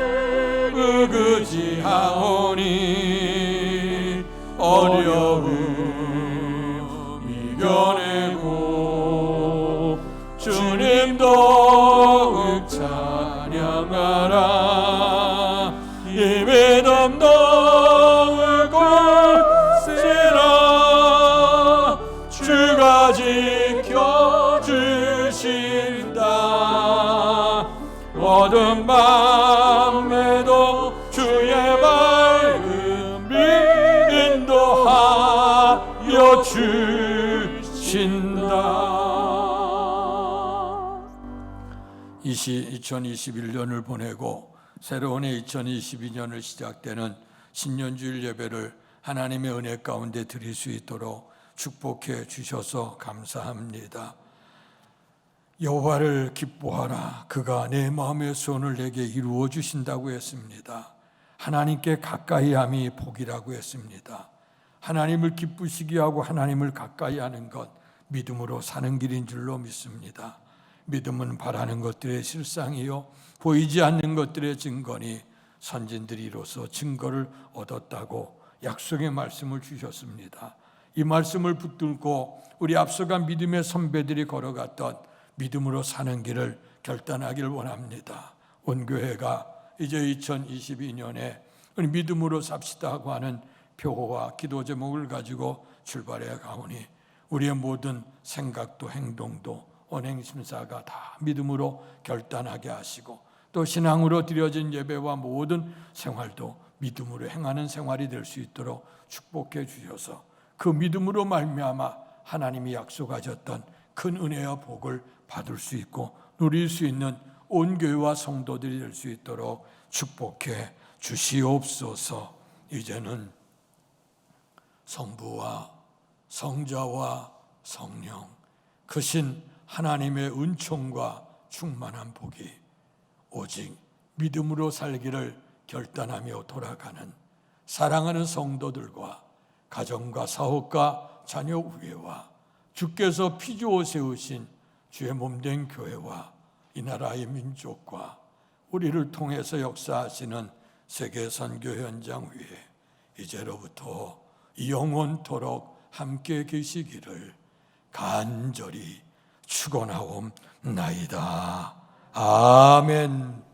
의지하오니 어려움 이겨내고 주님 더욱 찬양하라. 이 믿음 너울 걸세라. 주가 지켜주신다. 어두운 밤에도 주의 밝음이 인도하여 주신다. 2021년을 보내고 새로운 2022년을 시작되는 신년주일 예배를 하나님의 은혜 가운데 드릴 수 있도록 축복해 주셔서 감사합니다. 여호와를 기뻐하라. 그가 내 마음의 소원을 내게 이루어 주신다고 했습니다. 하나님께 가까이함이 복이라고 했습니다. 하나님을 기쁘시게 하고 하나님을 가까이 하는 것, 믿음으로 사는 길인 줄로 믿습니다. 믿음은 바라는 것들의 실상이요 보이지 않는 것들의 증거니 선진들이 이로써 증거를 얻었다고 약속의 말씀을 주셨습니다. 이 말씀을 붙들고 우리 앞서간 믿음의 선배들이 걸어갔던 믿음으로 사는 길을 결단하기를 원합니다. 온 교회가 이제 2022년에 우리 믿음으로 삽시다 하고 하는 표호와 기도 제목을 가지고 출발해 가오니 우리의 모든 생각도 행동도 언행심사가 다 믿음으로 결단하게 하시고 또 신앙으로 드려진 예배와 모든 생활도 믿음으로 행하는 생활이 될 수 있도록 축복해 주셔서 그 믿음으로 말미암아 하나님이 약속하셨던 큰 은혜와 복을 받을 수 있고 누릴 수 있는 온 교회와 성도들이 될 수 있도록 축복해 주시옵소서. 이제는 성부와 성자와 성령 크신 하나님의 은총과 충만한 복이 오직 믿음으로 살기를 결단하며 돌아가는 사랑하는 성도들과 가정과 사업과 자녀 후예와 주께서 피주어 세우신 주의 몸된 교회와 이 나라의 민족과 우리를 통해서 역사하시는 세계 선교 현장 위에 이제로부터 영원토록 함께 계시기를 간절히 축원하옵나이다. 아멘.